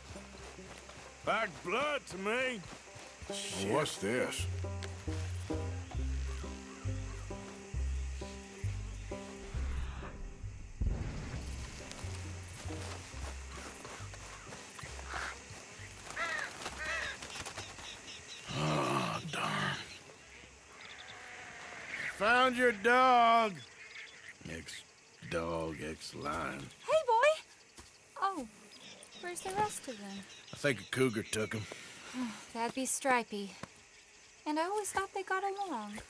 blood to me. Shit. What's this? Oh, darn. Found your dog. Ex-dog, ex-lion. Hey, boy! Oh, where's the rest of them? I think a cougar took him. That'd be Stripey. And I always thought they got along.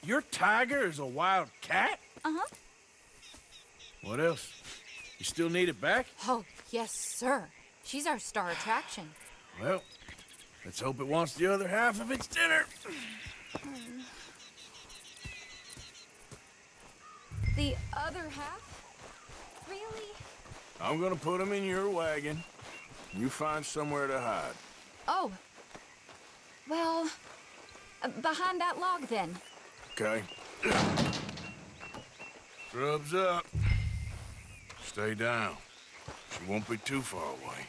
Your tiger is a wild cat? Uh-huh. What else? You still need it back? Oh, yes, sir. She's our star attraction. Well, let's hope it wants the other half of its dinner. The other half? Really? I'm gonna put him in your wagon. You find somewhere to hide. Oh. Well, behind that log, then. Okay. Scrubs up. Stay down. She won't be too far away.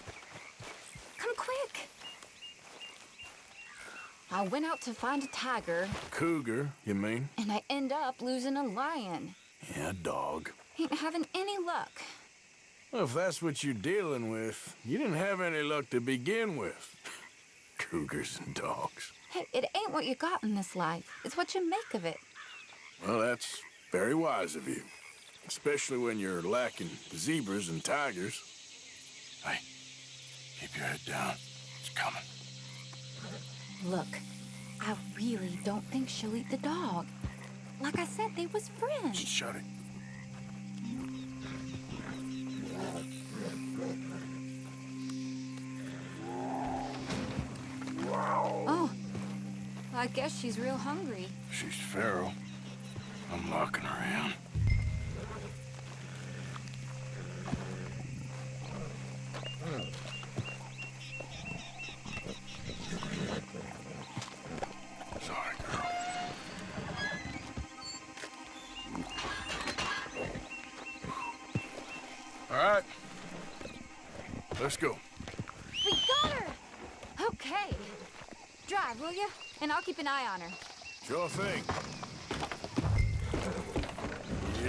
Come quick. I went out to find a tiger. Cougar, you mean? And I end up losing a lion. Yeah, dog. Ain't having any luck. Well, if that's what you're dealing with, you didn't have any luck to begin with. Cougars and dogs. Hey, it ain't what you got in this life. It's what you make of it. Well, that's very wise of you. Especially when you're lacking zebras and tigers. Hey, keep your head down. It's coming. Look, I really don't think she'll eat the dog. Like I said, they was friends. Shut it. Oh, I guess she's real hungry. She's feral. I'm locking her in. Sorry, girl. All right. Let's go. We got her! Okay. Drive, will you? And I'll keep an eye on her. Sure thing.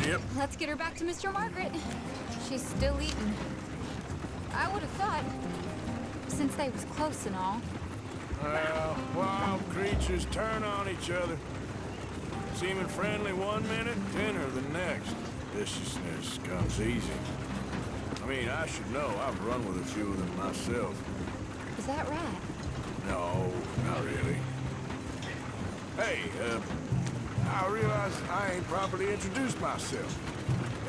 Yep. Let's get her back to Mr. Margaret. She's still eating. I would have thought, since they was close and all. Well, wild creatures turn on each other. Seeming friendly one minute, dinner the next. Viciousness comes easy. I mean, I should know. I've run with a few of them myself. Is that right? No, not really. Hey, I realize I ain't properly introduced myself.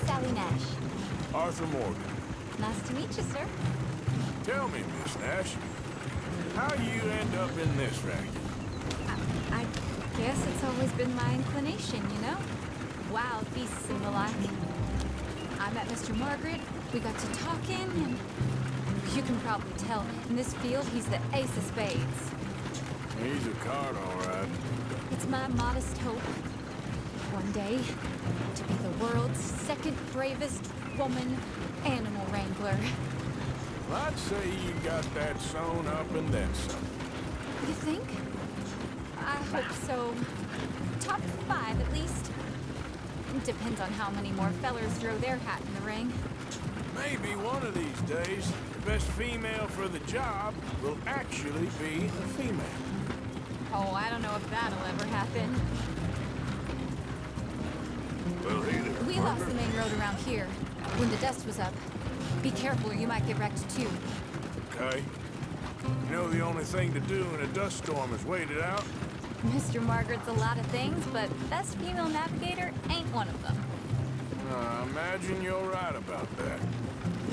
Sally Nash. Arthur Morgan. Nice to meet you, sir. Tell me, Miss Nash, how you end up in this racket? I guess it's always been my inclination, you know? Wild beasts and the like. I met Mr. Margaret, we got to talking, and you can probably tell, in this field, he's the ace of spades. He's a card, all right. It's my modest hope, one day, to be the world's second bravest woman animal wrangler. Well, I'd say you got that sewn up and then some. You think? I hope so. Top 5, at least. Depends on how many more fellers throw their hat in the ring. Maybe one of these days, the best female for the job will actually be a female. Oh, I don't know if that'll ever happen. Well, hey there, We lost the main road around here when the dust was up. Be careful or you might get wrecked too. Okay. You know the only thing to do in a dust storm is wait it out? Mr. Margaret's a lot of things, but best female navigator ain't one of them. I imagine you're right about that.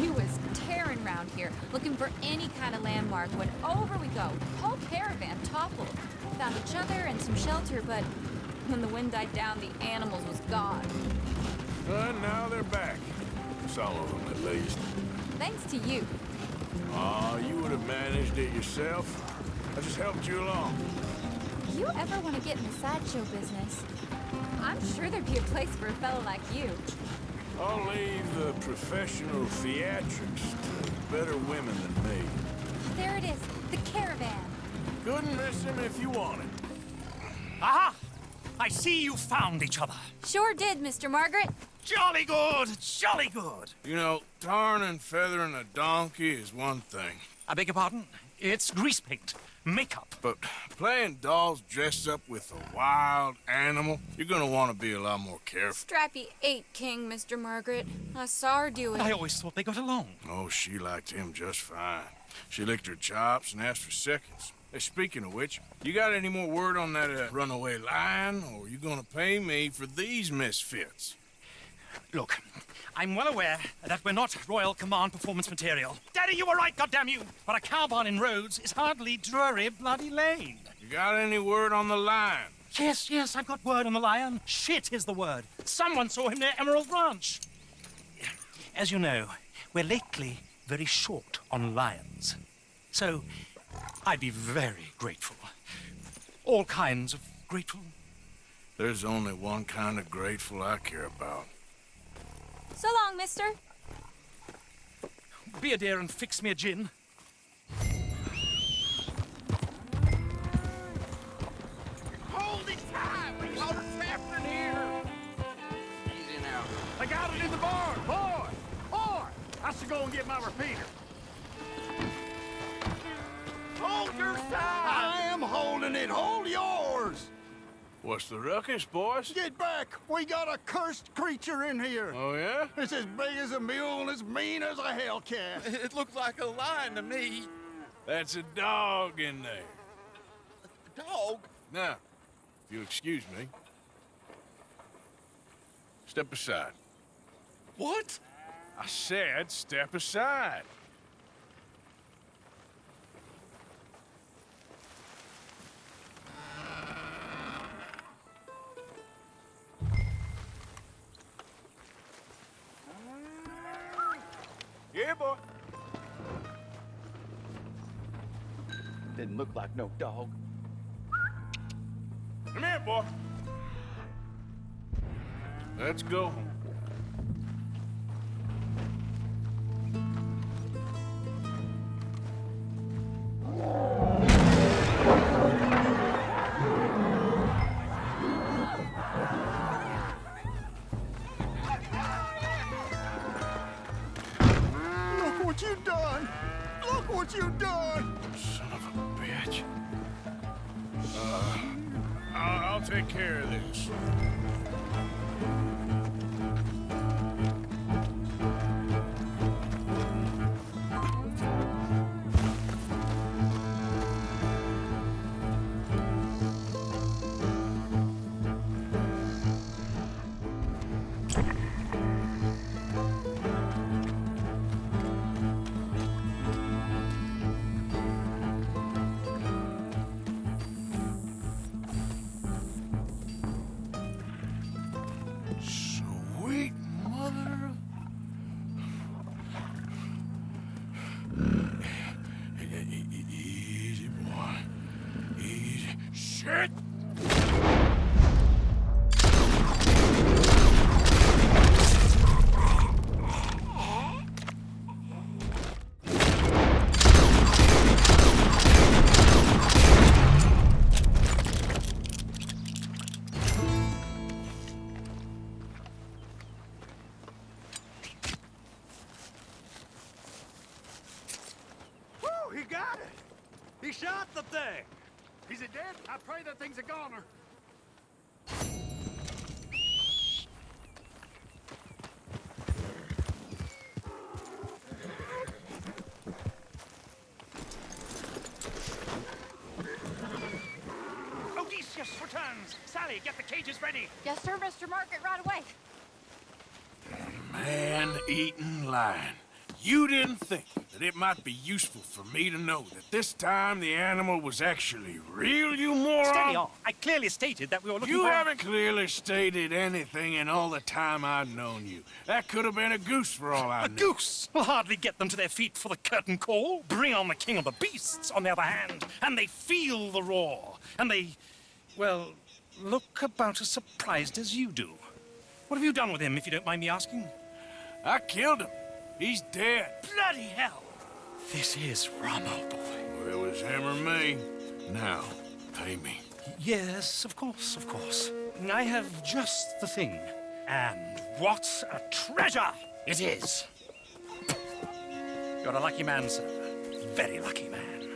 We was tearing around here, looking for any kind of landmark when over we go. Whole caravan toppled. Found each other and some shelter, but when the wind died down, the animals was gone. And now they're back. Some of them, at least. Thanks to you. Oh, you would have managed it yourself. I just helped you along. If you ever want to get in the sideshow business, I'm sure there'd be a place for a fellow like you. I'll leave the professional theatrics to better women than me. There it is, the caravan. Couldn't miss him if you wanted. Aha! I see you found each other. Sure did, Mr. Margaret. Jolly good, jolly good. You know, tarring and feathering a donkey is one thing. I beg your pardon? It's grease paint, makeup. But playing dolls dressed up with a wild animal, you're gonna want to be a lot more careful. Strappy ate King, Mr. Margaret. I saw her do it. I always thought they got along. Oh, she liked him just fine. She licked her chops and asked for seconds. Hey, speaking of which, you got any more word on that runaway lion, or are you gonna pay me for these misfits? Look, I'm well aware that we're not Royal Command performance material. Daddy, you were right, goddamn you! But a cow barn in Rhodes is hardly Drury Bloody Lane. You got any word on the lion? Yes, I've got word on the lion. Shit is the word. Someone saw him near Emerald Ranch. As you know, we're lately very short on lions. So, I'd be very grateful. All kinds of grateful. There's only one kind of grateful I care about. So long, mister. Be a dear and fix me a gin. Hold it tight! We got a tafter here! Easy now. I got it in the barn! Boy! I should go and get my repeater. Hold your side! I am holding it! Hold yours! What's the ruckus, boys? Get back! We got a cursed creature in here! Oh, yeah? It's as big as a mule and as mean as a hellcat. It looks like a lion to me. That's a dog in there. A dog? Now, if you'll excuse me, step aside. What? I said step aside. Yeah, boy. Didn't look like no dog. Come here, boy. Let's go. Look what you've done! Look what you've done! Son of a bitch. I'll take care of this. Sweet mother of... Easy, boy. Easy. Shit! Woo, he got it! He shot the thing! Is it dead? I pray that thing's a goner. Odysseus returns. Sally, get the cages ready. Yes, sir, Mr. Margaret, right away. Man-eating lion. You didn't think that it might be useful for me to know that this time the animal was actually real, you moron? Steady on. I clearly stated that we were looking You for... haven't clearly stated anything in all the time I've known you. That could have been a goose for all I A knew. goose will hardly get them to their feet for the curtain call. Bring on the king of the beasts, on the other hand, and they feel the roar. And they, well, look about as surprised as you do. What have you done with him, if you don't mind me asking? I killed him. He's dead. Bloody hell! This is Ramo, boy. Well, it was him or me. Now, pay me. Yes, of course, of course. I have just the thing. And what a treasure it is! You're a lucky man, sir. Very lucky man.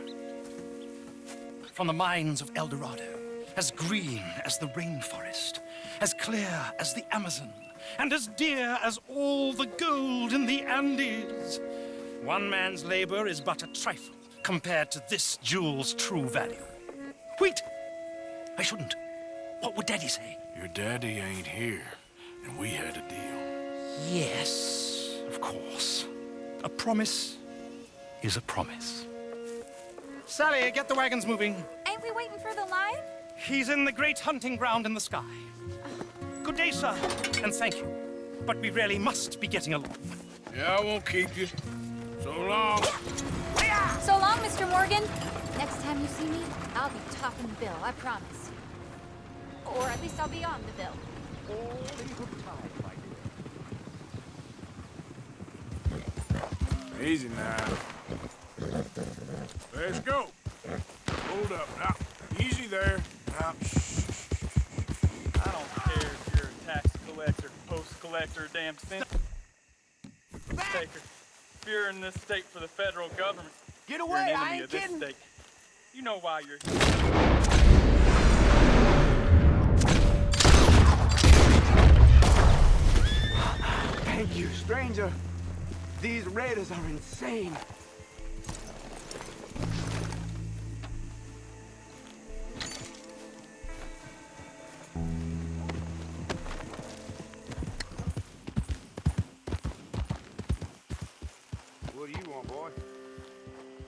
From the mines of El Dorado, as green as the rainforest, as clear as the Amazon, and as dear as all the gold in the Andes. One man's labor is but a trifle compared to this jewel's true value. Wait! I shouldn't. What would Daddy say? Your daddy ain't here, and we had a deal. Yes, of course. A promise is a promise. Sally, get the wagons moving. Ain't we waiting for the lion? He's in the great hunting ground in the sky. Good day, sir, and thank you. But we really must be getting along. Yeah, I won't keep you. So long. So long, Mr. Morgan. Next time you see me, I'll be topping the bill, I promise. Or at least I'll be on the bill. All in good time, my dear. Easy now. Let's go. Hold up now. Easy there. Now, I don't care if you're a tax collector, post collector, damn cent taker. If you're in this state for the federal government, Get you're away, an I enemy ain't of this kidding. state. You know why you're here. Thank you, stranger. These raiders are insane. What do you want, boy?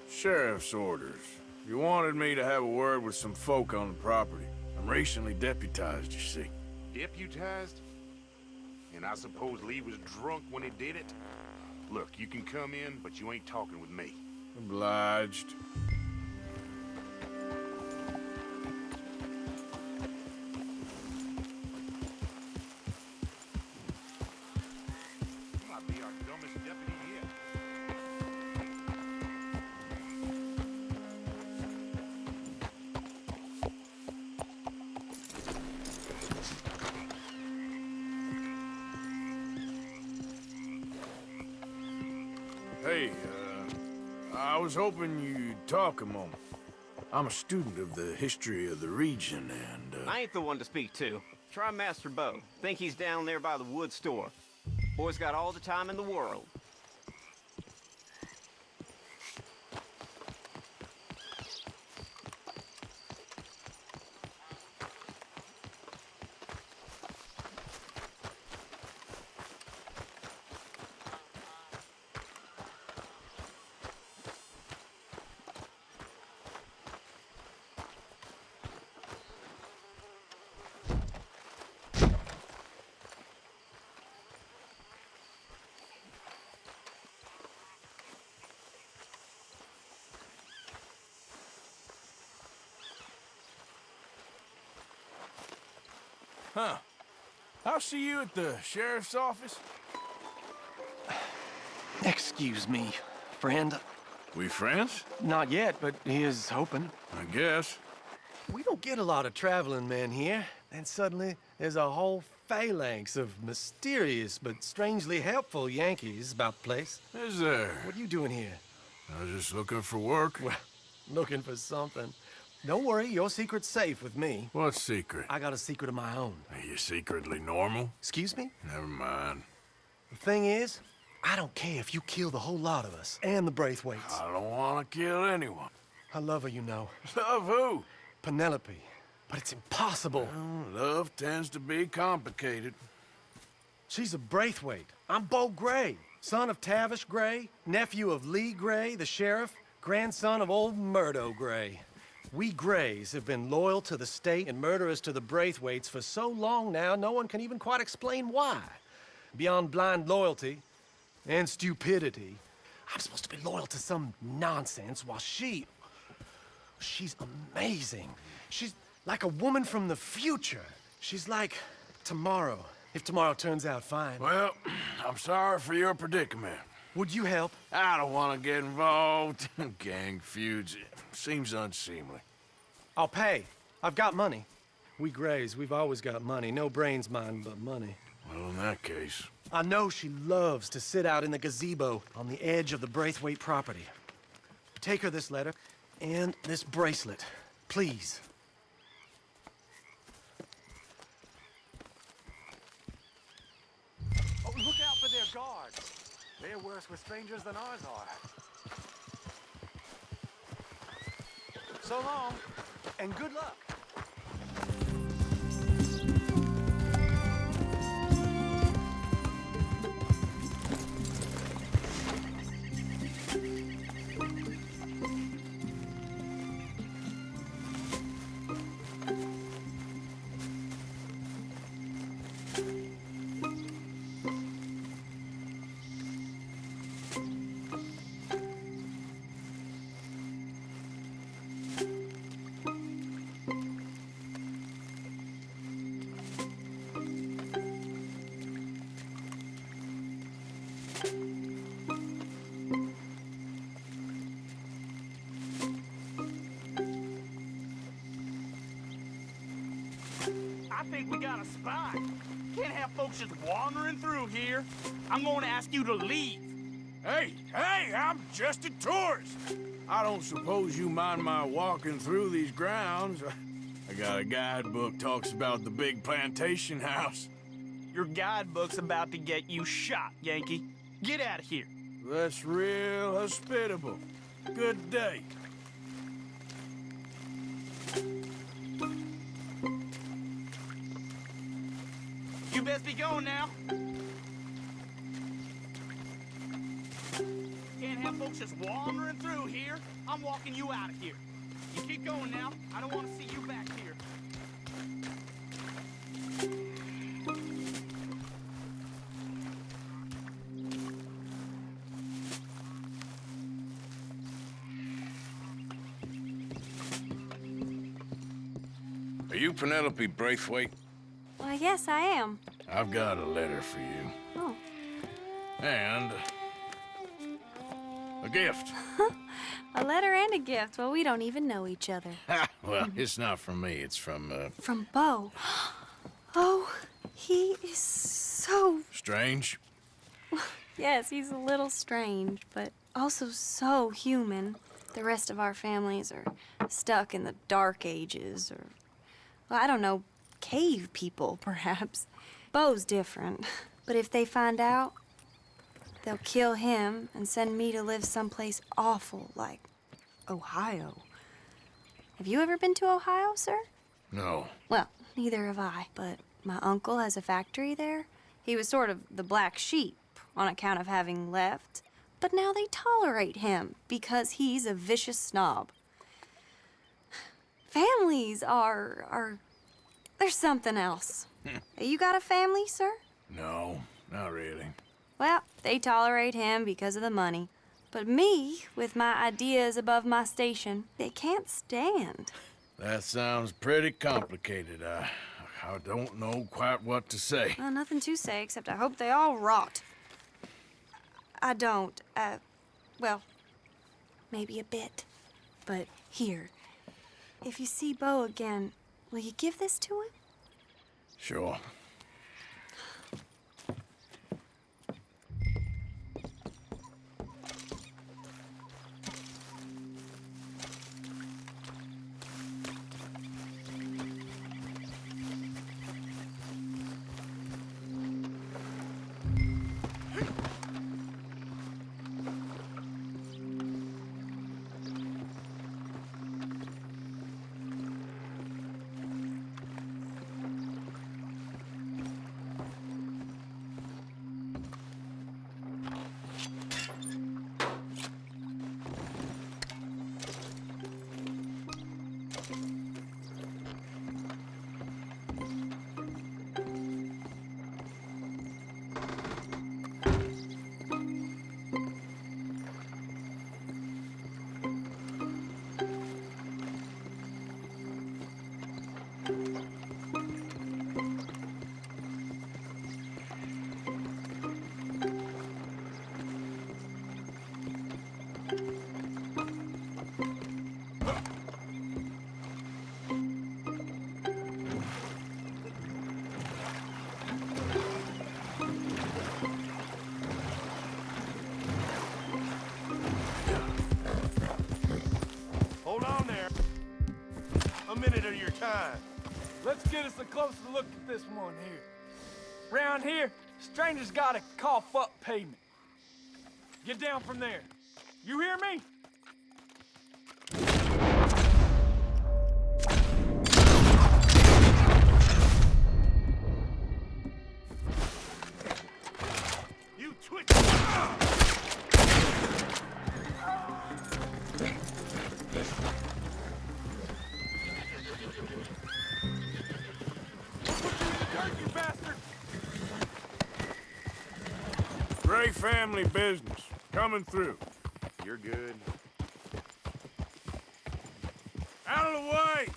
Sheriff's orders. You wanted me to have a word with some folk on the property. I'm recently deputized, you see. Deputized? And I suppose Lee was drunk when he did it? Look, you can come in, but you ain't talking with me. Obliged. You might be our dumbest deputy yet. Hey, I was hoping you'd talk a moment. I'm a student of the history of the region, and, I ain't the one to speak to. Try Master Bo. Think he's down there by the wood store. Boy's got all the time in the world. Huh. I'll see you at the sheriff's office. Excuse me, friend. We friends? Not yet, but he is hoping. I guess. We don't get a lot of traveling men here. And suddenly, there's a whole phalanx of mysterious but strangely helpful Yankees about the place. Is there? What are you doing here? I was just looking for work. Well, looking for something. Don't worry, your secret's safe with me. What secret? I got a secret of my own. Are you secretly normal? Excuse me? Never mind. The thing is, I don't care if you kill the whole lot of us and the Braithwaites. I don't want to kill anyone. I love her, you know. Love who? Penelope. But it's impossible. Well, love tends to be complicated. She's a Braithwaite. I'm Bo Gray. Son of Tavish Gray, nephew of Lee Gray, the sheriff, grandson of old Murdo Gray. We Grays have been loyal to the state and murderous to the Braithwaites for so long now, no one can even quite explain why. Beyond blind loyalty and stupidity, I'm supposed to be loyal to some nonsense while she's amazing. She's like a woman from the future. She's like tomorrow, if tomorrow turns out fine. Well, I'm sorry for your predicament. Would you help? I don't want to get involved. Gang feuds. Seems unseemly. I'll pay. I've got money. We Grays, we've always got money. No brains, mind, but money. Well, in that case... I know she loves to sit out in the gazebo on the edge of the Braithwaite property. Take her this letter and this bracelet, please. Oh, look out for their guards. They're worse with strangers than ours are. So long, and good luck. I think we got a spot. Can't have folks just wandering through here. I'm going to ask you to leave. Hey, I'm just a tourist. I don't suppose you mind my walking through these grounds. I got a guidebook talks about the big plantation house. Your guidebook's about to get you shot, Yankee. Get out of here. That's real hospitable. Good day. You best be going now. Can't have folks just wandering through here. I'm walking you out of here. You keep going now. I don't want to see you back here. Are you Penelope Braithwaite? Well, yes, I am. I've got a letter for you. Oh. And a gift. A letter and a gift. Well, we don't even know each other. Well, it's not from me. It's from, From Bo. Oh, he is so... Strange? Yes, he's a little strange, but also so human. The rest of our families are stuck in the Dark Ages, or, well, I don't know, cave people, perhaps. Bo's different, but if they find out, they'll kill him and send me to live someplace awful like Ohio. Have you ever been to Ohio, sir? No. Well, neither have I, but my uncle has a factory there. He was sort of the black sheep on account of having left, but now they tolerate him because he's a vicious snob. Families are there's something else. You got a family, sir? No, not really. Well, they tolerate him because of the money. But me, with my ideas above my station, they can't stand. That sounds pretty complicated. I don't know quite what to say. Well, nothing to say, except I hope they all rot. I don't, well, maybe a bit. But here, if you see Bo again, will you give this to him? Sure. a minute of your time. Let's get us a closer look at this one here. Round here, strangers gotta cough up payment. Get down from there. You hear me? You twitch. You bastard! Gray family business. Coming through. You're good. Out of the way!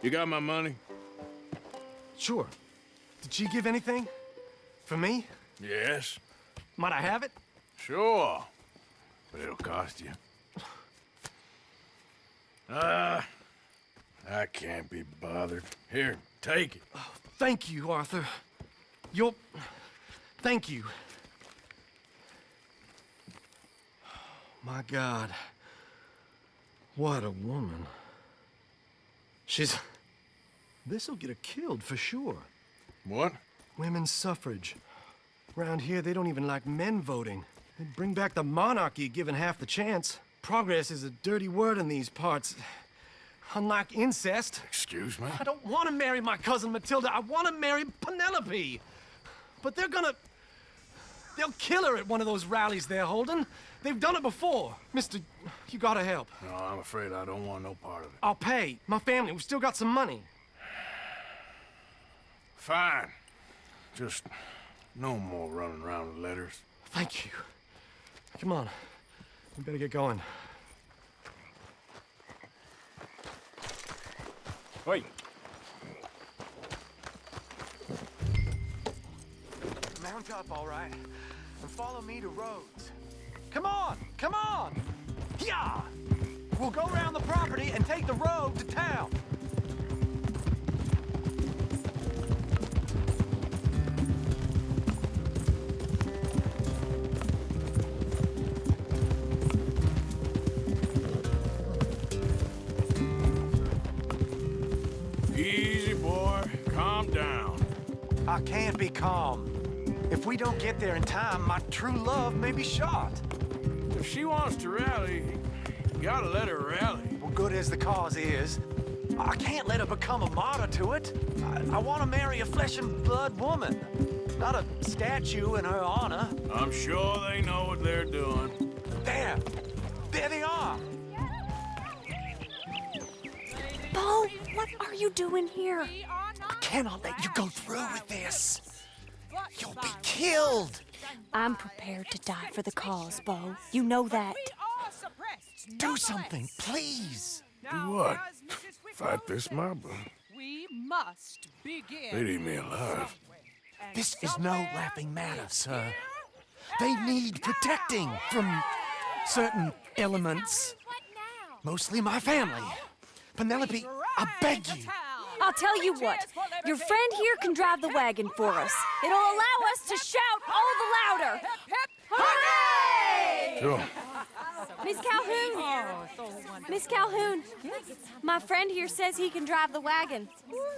You got my money? Sure. Did she give anything? For me? Yes. Might I have it? Sure. But it'll cost you. I can't be bothered. Here, take it. Oh, thank you, Arthur. Thank you. My God. What a woman. This'll get her killed for sure. What? Women's suffrage. Around here, they don't even like men voting. They'd bring back the monarchy given half the chance. Progress is a dirty word in these parts. Unlike incest. Excuse me? I don't want to marry my cousin Matilda. I want to marry Penelope. But they'll kill her at one of those rallies they're holding. They've done it before. Mister, you gotta help. No, I'm afraid I don't want no part of it. I'll pay. My family, we've still got some money. Fine. Just no more running around with letters. Thank you. Come on. We better get going. Wait. Mount up, all right, and follow me to Rhodes. Come on! Come on! Yeah! We'll go around the property and take the road to town. Easy, boy. Calm down. I can't be calm. If we don't get there in time, my true love may be shot. If she wants to rally, you gotta let her rally. Well, good as the cause is, I can't let her become a martyr to it. I want to marry a flesh and blood woman, not a statue in her honor. I'm sure they know what they're doing. There! There they are! Bo, what are you doing here? I cannot let you go through with this. You'll be killed. I'm prepared to die for the cause, Bo. You know that. Do something, please. Do what? Fight this mob? We must begin. They'd eat me alive. This is no laughing matter, sir. They need protecting from certain elements. Mostly my family. Penelope, I beg you. I'll tell you what. Your friend here can drive the wagon for us. It'll allow us to shout all the louder. Hooray! Sure. Miss Calhoun. Miss Calhoun. My friend here says he can drive the wagon.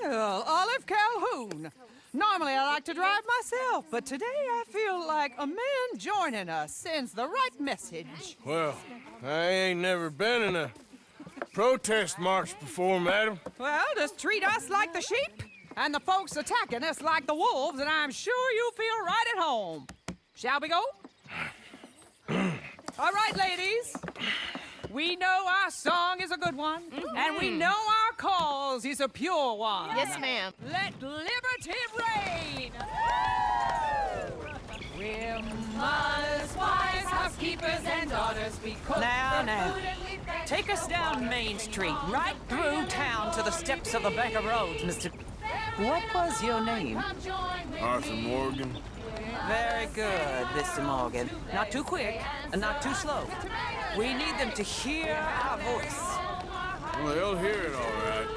Well, Olive Calhoun. Normally I like to drive myself, but today I feel like a man joining us sends the right message. Well, I ain't never been in a protest march before, madam. Well, just treat us like the sheep, and the folks attacking us like the wolves, and I'm sure you'll feel right at home. Shall we go? All right, ladies. We know our song is a good one, and we know our cause is a pure one. Yes, ma'am. Let liberty reign! We're mothers, wives, housekeepers, and daughters because Now, take us down Main Street, right through town to the steps of the Baker Roads, Mr. What was your name? Arthur Morgan. Very good, Mr. Morgan. Not too quick and not too slow. We need them to hear our voice. Well, they'll hear it all right.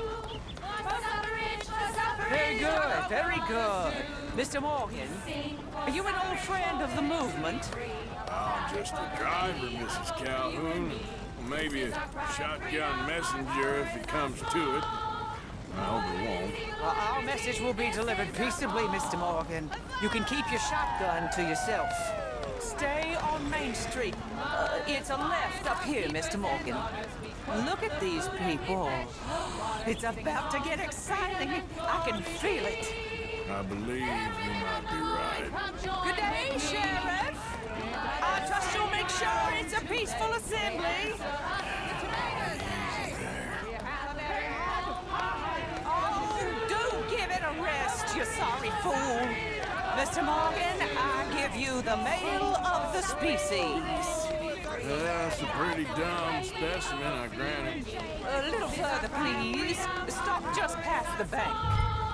Very good, very good. Mr. Morgan, are you an old friend of the movement? I'm just a driver, Mrs. Calhoun. Maybe a shotgun messenger if it comes to it. I hope it won't. Well, our message will be delivered peaceably, Mr. Morgan. You can keep your shotgun to yourself. Stay on Main Street. It's a left up here, Mr. Morgan. Look at these people. It's about to get exciting. I can feel it. I believe you might be right. Good day, Sheriff. I trust you'll make sure it's a peaceful assembly. Give it a rest, you sorry fool. Mr. Morgan, I give you the male of the species. That's a pretty dumb specimen, I grant it. A little further, please. Stop just past the bank.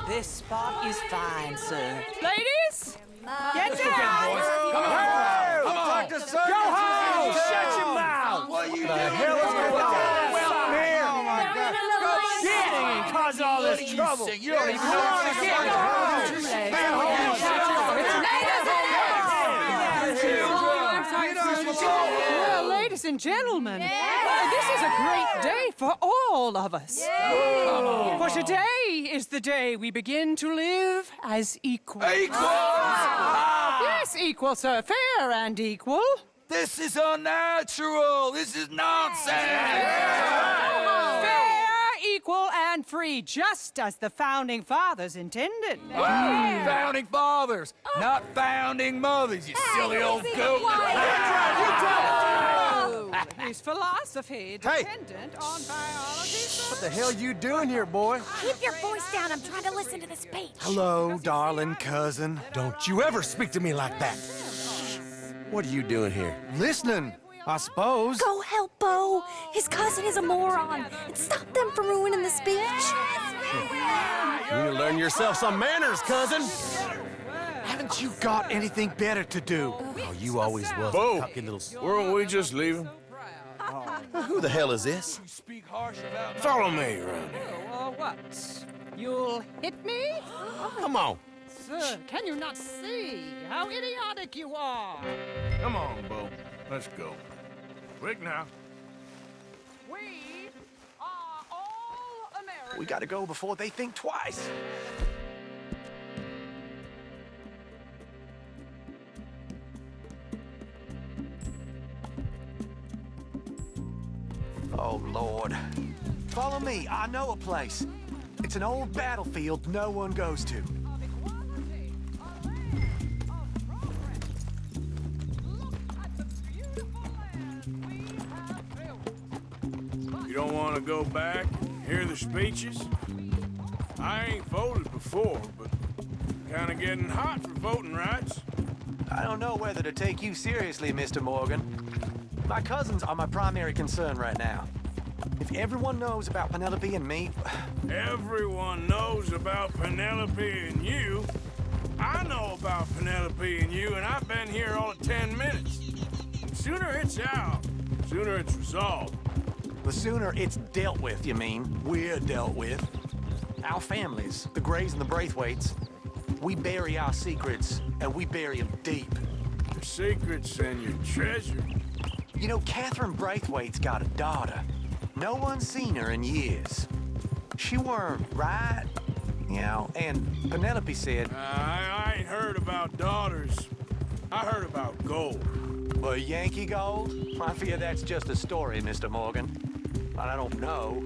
This spot is fine, sir. Ladies, get down! Come on! Come on! Go home! Shut your mouth! What you the hell is going on? Well, here! Oh my God! Singing caused all this trouble. You don't even know what Well, ladies and gentlemen, this is a great day for all of us. For today is the day we begin to live as equals. Yes, equal, sir. Fair and equal. This is unnatural. This is nonsense. Fair, equal, and free, just as the Founding Fathers intended. Founding fathers, not founding mothers, you silly old goat. His philosophy dependent on biology. What the hell you doing here, boy? Keep your voice down. I'm trying to listen to the speech. Hello, darling cousin. Don't you ever speak to me like that. What are you doing here? Listening, I suppose. Go help Bo. His cousin is a moron. And stop them from ruining the speech. You need to learn yourself some manners, cousin. Haven't you got anything better to do? Oh, you always was Bo, a cocky little... weren't we just leaving? Who the hell is this? Follow me around here. What? You'll hit me? Come on. Sir, can you not see how idiotic you are? Come on, Bo. Let's go. Quick now. We are all Americans. We gotta go before they think twice. Oh, Lord. Follow me. I know a place. It's an old battlefield no one goes to. You don't want to go back and hear the speeches? I ain't voted before, but kind of getting hot for voting rights. I don't know whether to take you seriously, Mr. Morgan. My cousins are my primary concern right now. If everyone knows about Penelope and me... Everyone knows about Penelope and you. I know about Penelope and you, and I've been here all of 10 minutes. Sooner it's out, sooner it's resolved. The sooner it's dealt with, you mean? We're dealt with. Our families, the Grays and the Braithwaites, we bury our secrets, and we bury them deep. Your secrets and your treasure. You know, Catherine Braithwaite's got a daughter. No one's seen her in years. She weren't right, you know, and Penelope said... I ain't heard about daughters. I heard about gold. Well, Yankee gold? I fear that's just a story, Mr. Morgan. But I don't know.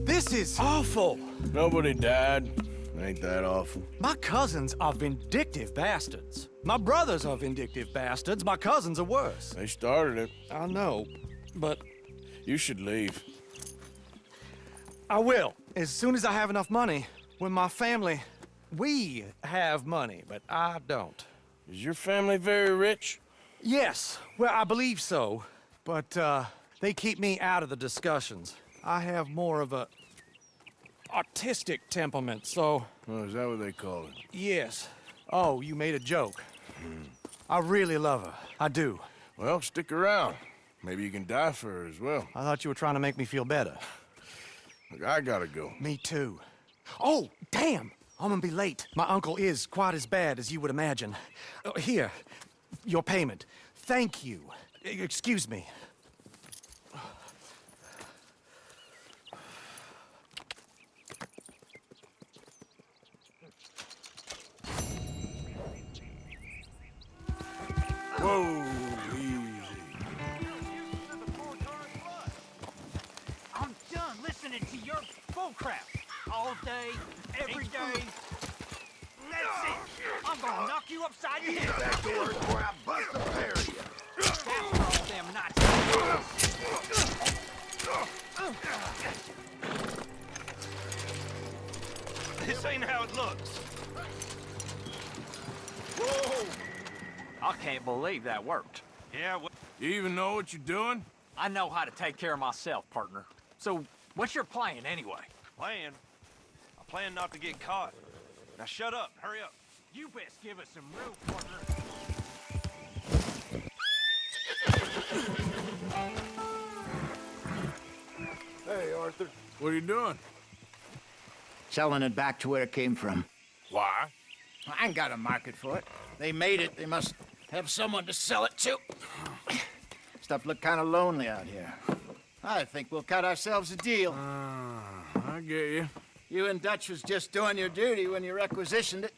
This is awful. Nobody died. Ain't that awful? My cousins are vindictive bastards. My brothers are vindictive bastards. My cousins are worse. They started it. I know, but You should leave. I will, as soon as I have enough money. When my family, we have money, but I don't. Is your family very rich? Yes, well, I believe so, but they keep me out of the discussions. I have more of a artistic temperament, so... Oh, is that what they call it? Yes. Oh, you made a joke. I really love her. I do. Well, stick around. Maybe you can die for her as well. I thought you were trying to make me feel better. Look, I gotta go. Me too. Oh, damn! I'm gonna be late. My uncle is quite as bad as you would imagine. Here, your payment. Thank you. Excuse me. Whoa, easy. I'm done listening to your bull crap. All day, every day. That's it. I'm gonna knock you upside your head. Back to work before I bust a pair of you. That's for all them Nazis. This ain't how it looks. Whoa! I can't believe that worked. Yeah, well... You even know what you're doing? I know how to take care of myself, partner. So, what's your plan anyway? Plan? I plan not to get caught. Now shut up, hurry up. You best give us some room, partner. Hey, Arthur. What are you doing? Selling it back to where it came from. Why? I ain't got a market for it. They made it. They must have someone to sell it to. Stuff look kind of lonely out here. I think we'll cut ourselves a deal. I get you. You and Dutch was just doing your duty when you requisitioned it.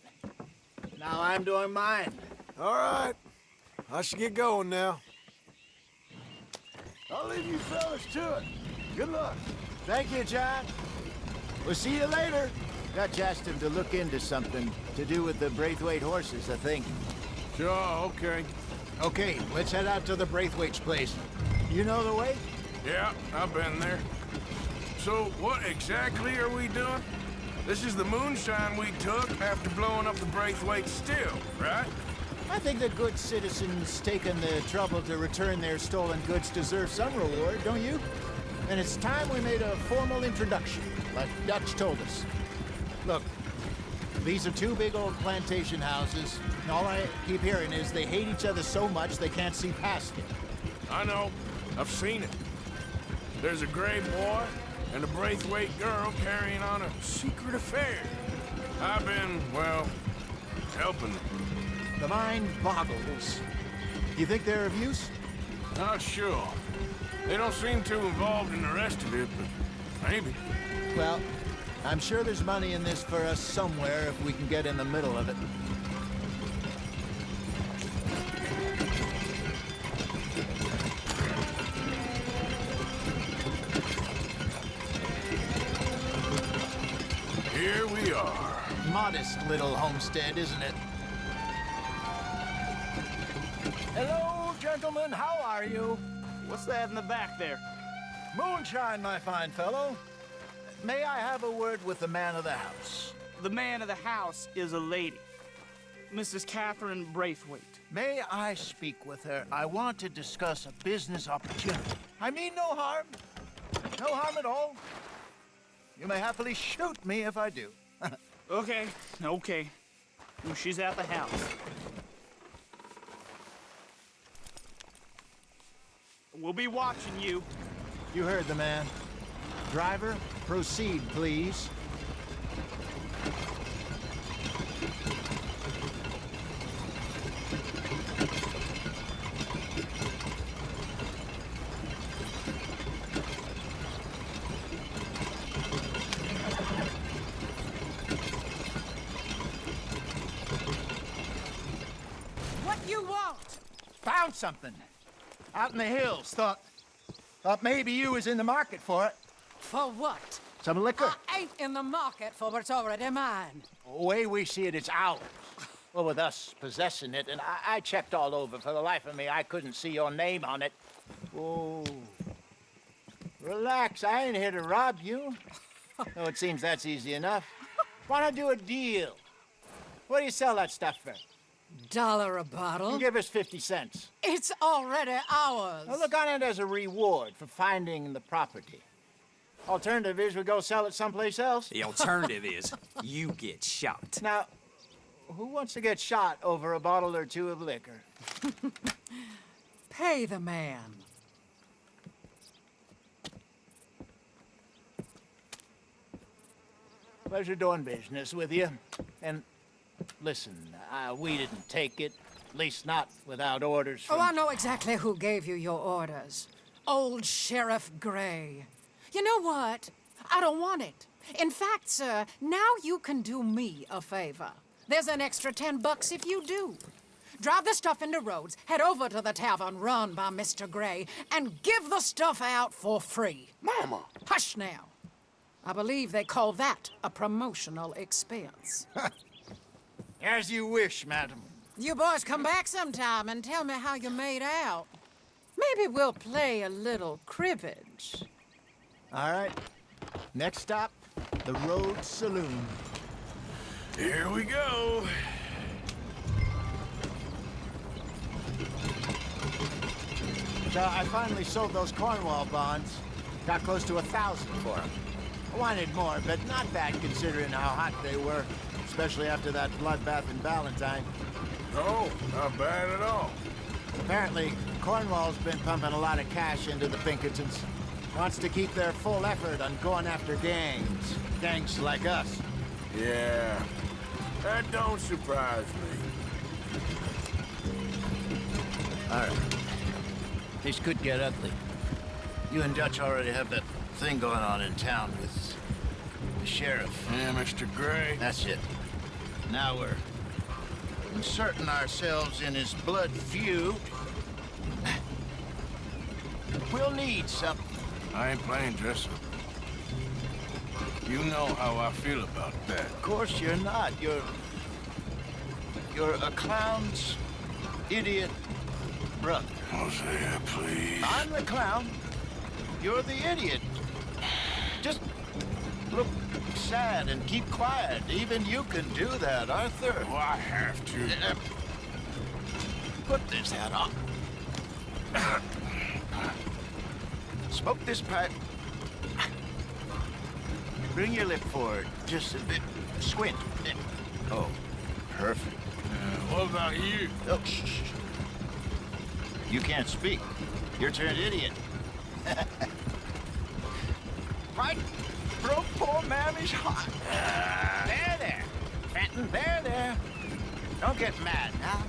Now I'm doing mine. All right. I should get going now. I'll leave you fellas to it. Good luck. Thank you, John. We'll see you later. Dutch asked him to look into something to do with the Braithwaite horses, I think. Sure, okay. Okay, let's head out to the Braithwaite's place. You know the way? Yeah, I've been there. So, what exactly are we doing? This is the moonshine we took after blowing up the Braithwaite still, right? I think the good citizens taking the trouble to return their stolen goods deserve some reward, don't you? And it's time we made a formal introduction, like Dutch told us. Look, these are two big old plantation houses, and all I keep hearing is they hate each other so much they can't see past it. I know. I've seen it. There's a gray boy and a Braithwaite girl carrying on a secret affair. I've been, well, helping them. The mind boggles. You think they're of use? Not sure. They don't seem too involved in the rest of it, but maybe. Well, I'm sure there's money in this for us somewhere if we can get in the middle of it. Here we are. Modest little homestead, isn't it? Hello, gentlemen. How are you? What's that in the back there? Moonshine, my fine fellow. May I have a word with the man of the house? The man of the house is a lady, Mrs. Catherine Braithwaite. May I speak with her? I want to discuss a business opportunity. I mean no harm. No harm at all. You may happily shoot me if I do. Okay. Well, she's at the house. We'll be watching you. You heard the man. Driver, proceed, please. What you want? Found something. Out in the hills. Thought maybe you was in the market for it. For what? Some liquor? I ain't in the market for what's already mine. The way we see it, it's ours. Well, with us possessing it, and I checked all over. For the life of me, I couldn't see your name on it. Whoa. Relax, I ain't here to rob you. No, it seems that's easy enough. Why not do a deal? What do you sell that stuff for? $1 a bottle? Give us 50 cents. It's already ours. Well, look on it as a reward for finding the property. Alternative is we go sell it someplace else. The alternative is you get shot. Now, who wants to get shot over a bottle or two of liquor? Pay the man. Pleasure doing business with you. And listen, we didn't take it. At least not without orders from... Oh, I know exactly who gave you your orders. Old Sheriff Gray. You know what? I don't want it. In fact, sir, now you can do me a favor. There's an extra $10 if you do. Drive the stuff into Rhodes, head over to the tavern run by Mr. Gray, and give the stuff out for free. Mama! Hush now. I believe they call that a promotional expense. As you wish, madam. You boys come back sometime and tell me how you made out. Maybe we'll play a little cribbage. All right. Next stop, the Rhodes Saloon. Here we go. So I finally sold those Cornwall bonds. Got close to 1,000 for them. I wanted more, but not bad considering how hot they were, especially after that bloodbath in Valentine. No, not bad at all. Apparently, Cornwall's been pumping a lot of cash into the Pinkertons. Wants to keep their full effort on going after gangs. Gangs like us. Yeah, that don't surprise me. All right. This could get ugly. You and Dutch already have that thing going on in town with the sheriff. Yeah, Mr. Gray. That's it. Now we're inserting ourselves in his blood feud. We'll need something. I ain't playing dress up. You know how I feel about that. Of course you're not. You're a clown's idiot brother. Hosea, please. I'm the clown. You're the idiot. Just look sad and keep quiet. Even you can do that, Arthur. Oh, I have to. Put this hat on. Smoke this pipe. Bring your lip forward just a bit. Squint. Oh, perfect. What about you? Oh, shh. You can't speak. You're turned idiot. Right? Bro, poor man is hot. There. Fenton, there. Don't get mad now.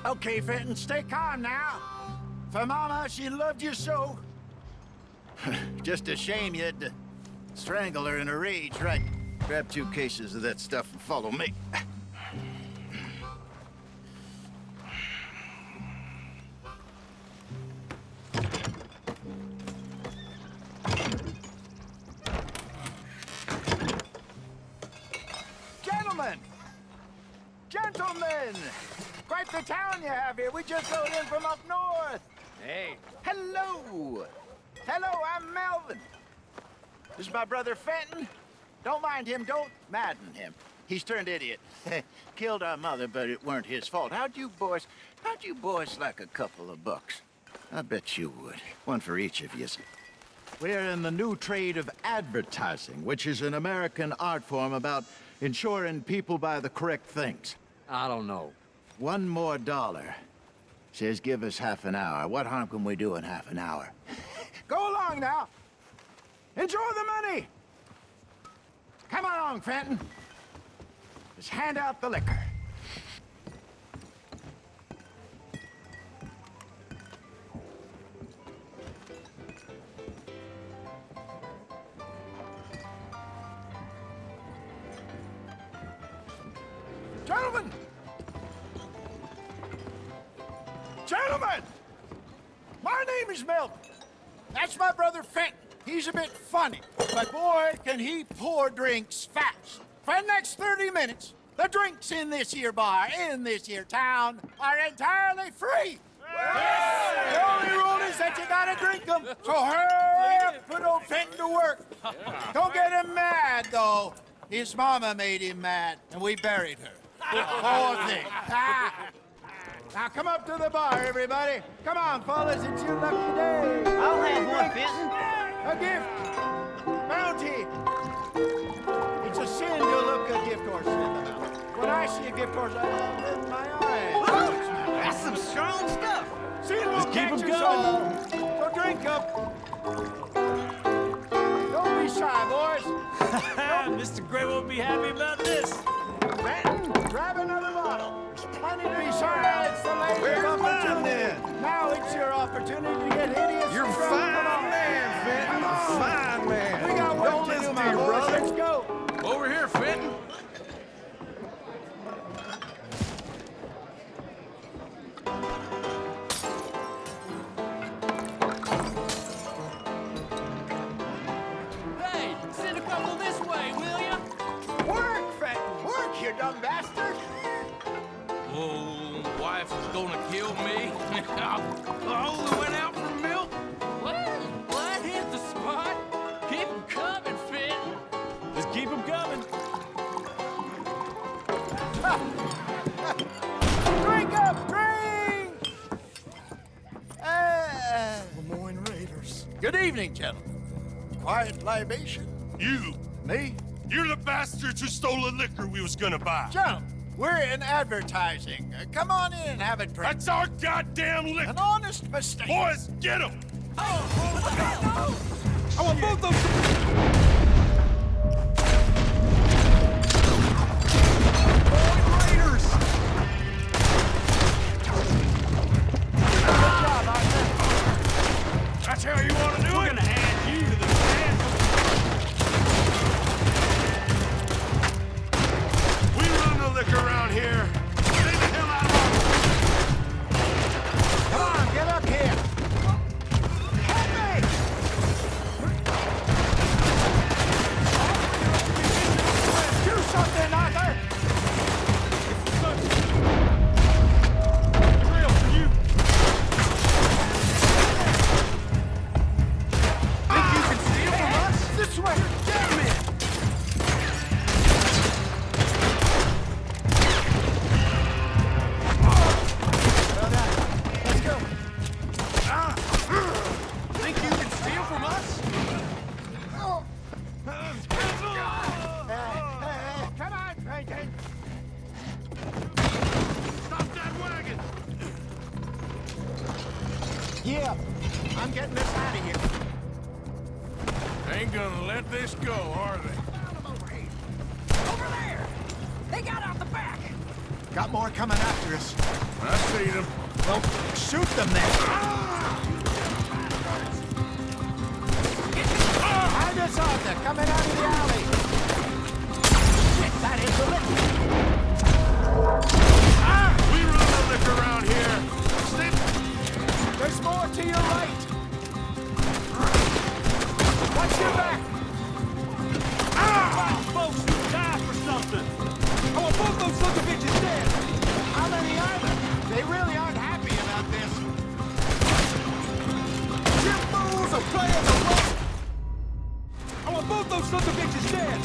Okay, Fenton, stay calm now. For Mama, she loved you so. Just a shame you had to strangle her in a rage, right? Grab 2 cases of that stuff and follow me. Gentlemen! Quite the town you have here. We just rode in from up north. Hey. Hello. I'm Melvin. This is my brother Fenton. Don't mind him. Don't madden him. He's turned idiot. Killed our mother, but it weren't his fault. How'd you boys like a couple of bucks? I bet you would. One for each of you. We're in the new trade of advertising, which is an American art form about ensuring people buy the correct things. I don't know. $1 more. Says give us half an hour. What harm can we do in half an hour? Go along now. Enjoy the money. Come along, Fenton. Just hand out the liquor. Gentlemen! Gentlemen! My name is Milton. That's my brother Fenton. He's a bit funny, but boy, can he pour drinks fast. For the next 30 minutes, the drinks in this here bar, in this here town, are entirely free. The only rule is that you gotta drink them, so hurry up, put old Fenton to work. Don't get him mad, though. His mama made him mad, and we buried her. Poor thing. Now come up to the bar, everybody. Come on, fellas, it's your lucky day. I'll have one, Fenton. A gift. Bounty. It's a sin to look a gift horse in the mouth. When I see a gift horse, I open my eyes. That's some strong stuff. See, we'll keep 'em catch us going. all. So drink up. Don't be shy, boys. Mr. Gray won't be happy about this. Fenton, grab another bottle. There's plenty to be shy. It's the ladies' opportunity. Now it's your opportunity to get hideous. You're and drunk. fine Come on, man, Fenton. Come on. Fine man. We got work Don't to do, listen my to your boys. brother. Let's go. Over here, Fenton. Hey, send a couple this way, will ya? Work, Fenton. Work, you dumb bastard. Oh, wife is gonna kill me. I only went out for milk. What? Hit the spot? Keep 'em coming, Fenton. Just keep them coming. Drink up, drink! Lemoyne Raiders. Good evening, gentlemen. Quiet libation. You! Me? You're the bastards who stole the liquor we was gonna buy. Gentlemen, we're in advertising. Come on in and have a drink. That's our goddamn liquor! An honest mistake. Boys, get him! I want both those. That's how you want to do We're it? gonna add you to the band. We run the liquor around here. Stay the hell out of Come on, get up here. Help me! Do something, Arthur! Trail for you. Think you can steal from us? This way! Damn it! Let's go. Think you can steal from us? Come on, Franklin. Stop that wagon! Yeah, I'm getting this out of here. Ain't gonna let this go, are they? Over there! They got out the back! Got more coming after us. I see them. Well, shoot them then. Find us, Arthur, coming out of the alley. Shit, that is the liquor. We run the liquor around here. Stay... There's more to your right. Watch your back. Folks who die for something. I want both those sons of bitches dead. How many are there? They really aren't happy about this. You fools are playing the role. I want both those sons of bitches dead.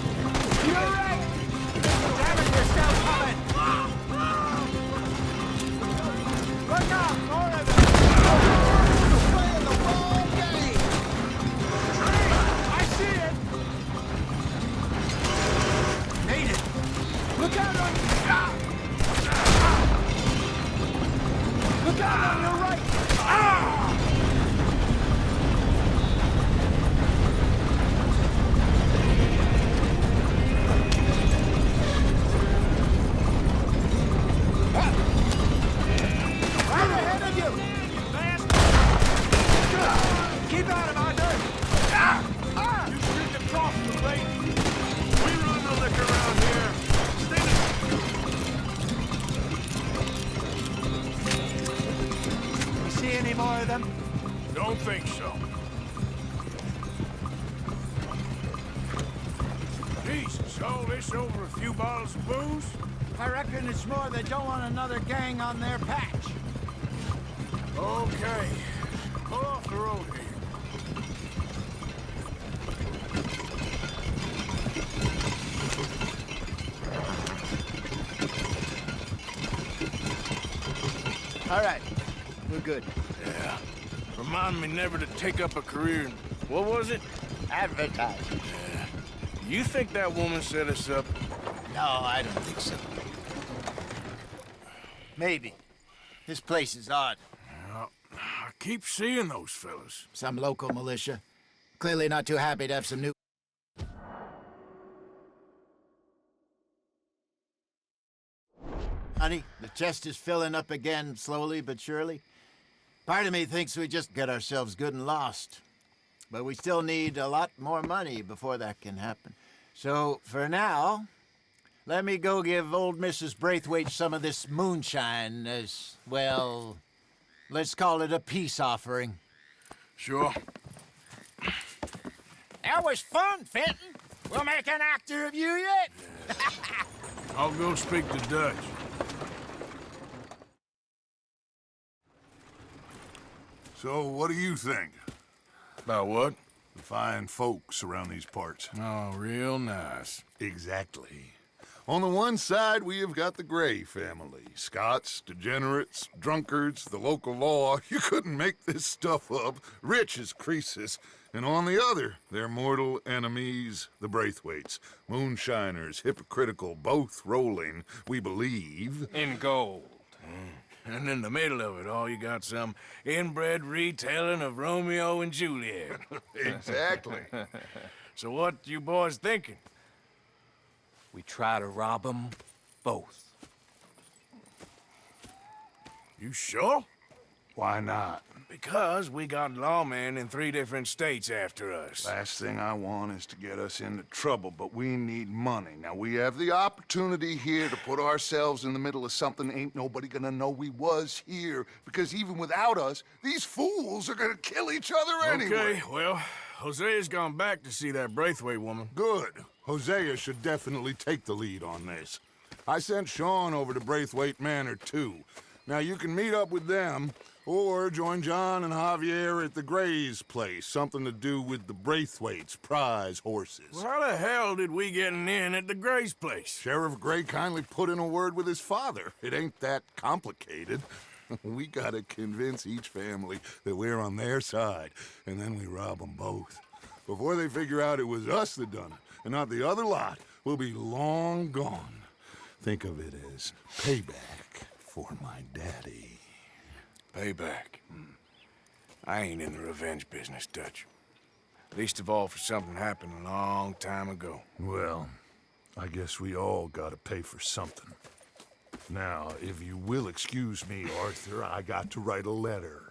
You're right. Damn still coming! Look out! More of them! You're playing the wrong game! I see it! Made it! Look out on... Look out on your right! Right ahead of you! Keep at him, Arthur! You shouldn't have crossed the lake! We run the liquor around here! You see any more of them? Don't think so. Jesus, all this over a few bottles of booze? I reckon it's more they don't want another gang on their patch. Okay. Pull off the road here. All right, we're good. Yeah. Remind me never to take up a career in... What was it? Advertising. Yeah. You think that woman set us up? No, I don't think so. Maybe. This place is odd. Well, I keep seeing those fellas. Some local militia. Clearly not too happy to have some new... Honey, the chest is filling up again, slowly but surely. Part of me thinks we just get ourselves good and lost. But we still need a lot more money before that can happen. So, for now, let me go give old Mrs. Braithwaite some of this moonshine as, well, let's call it a peace offering. Sure. That was fun, Fenton. We'll make an actor of you yet. I'll go speak to Dutch. So, what do you think? About what? The fine folks around these parts. Oh, real nice. Exactly. On the one side, we have got the Gray family. Scots, degenerates, drunkards, the local law. You couldn't make this stuff up. Rich as Croesus. And on the other, their mortal enemies, the Braithwaites. Moonshiners, hypocritical, both rolling, we believe... in gold. And in the middle of it all, you got some inbred retelling of Romeo and Juliet. Exactly. So what you boys thinking? We try to rob them both. You sure? Why not? Because we got lawmen in 3 different states after us. Last thing I want is to get us into trouble, but we need money. Now, we have the opportunity here to put ourselves in the middle of something ain't nobody gonna know we was here, because even without us, these fools are gonna kill each other anyway. Okay, well, Hosea's gone back to see that Braithwaite woman. Good. Hosea should definitely take the lead on this. I sent Sean over to Braithwaite Manor, too. Now, you can meet up with them, or join John and Javier at the Gray's place. Something to do with the Braithwaite's prize horses. Well, how the hell did we get in at the Gray's place? Sheriff Gray kindly put in a word with his father. It ain't that complicated. We gotta convince each family that we're on their side, and then we rob them both. Before they figure out it was us that done it, and not the other lot, we'll be long gone. Think of it as payback for my daddy. Payback. I ain't in the revenge business, Dutch. Least of all for something happened a long time ago. Well, I guess we all gotta pay for something. Now, if you will excuse me, Arthur, I got to write a letter.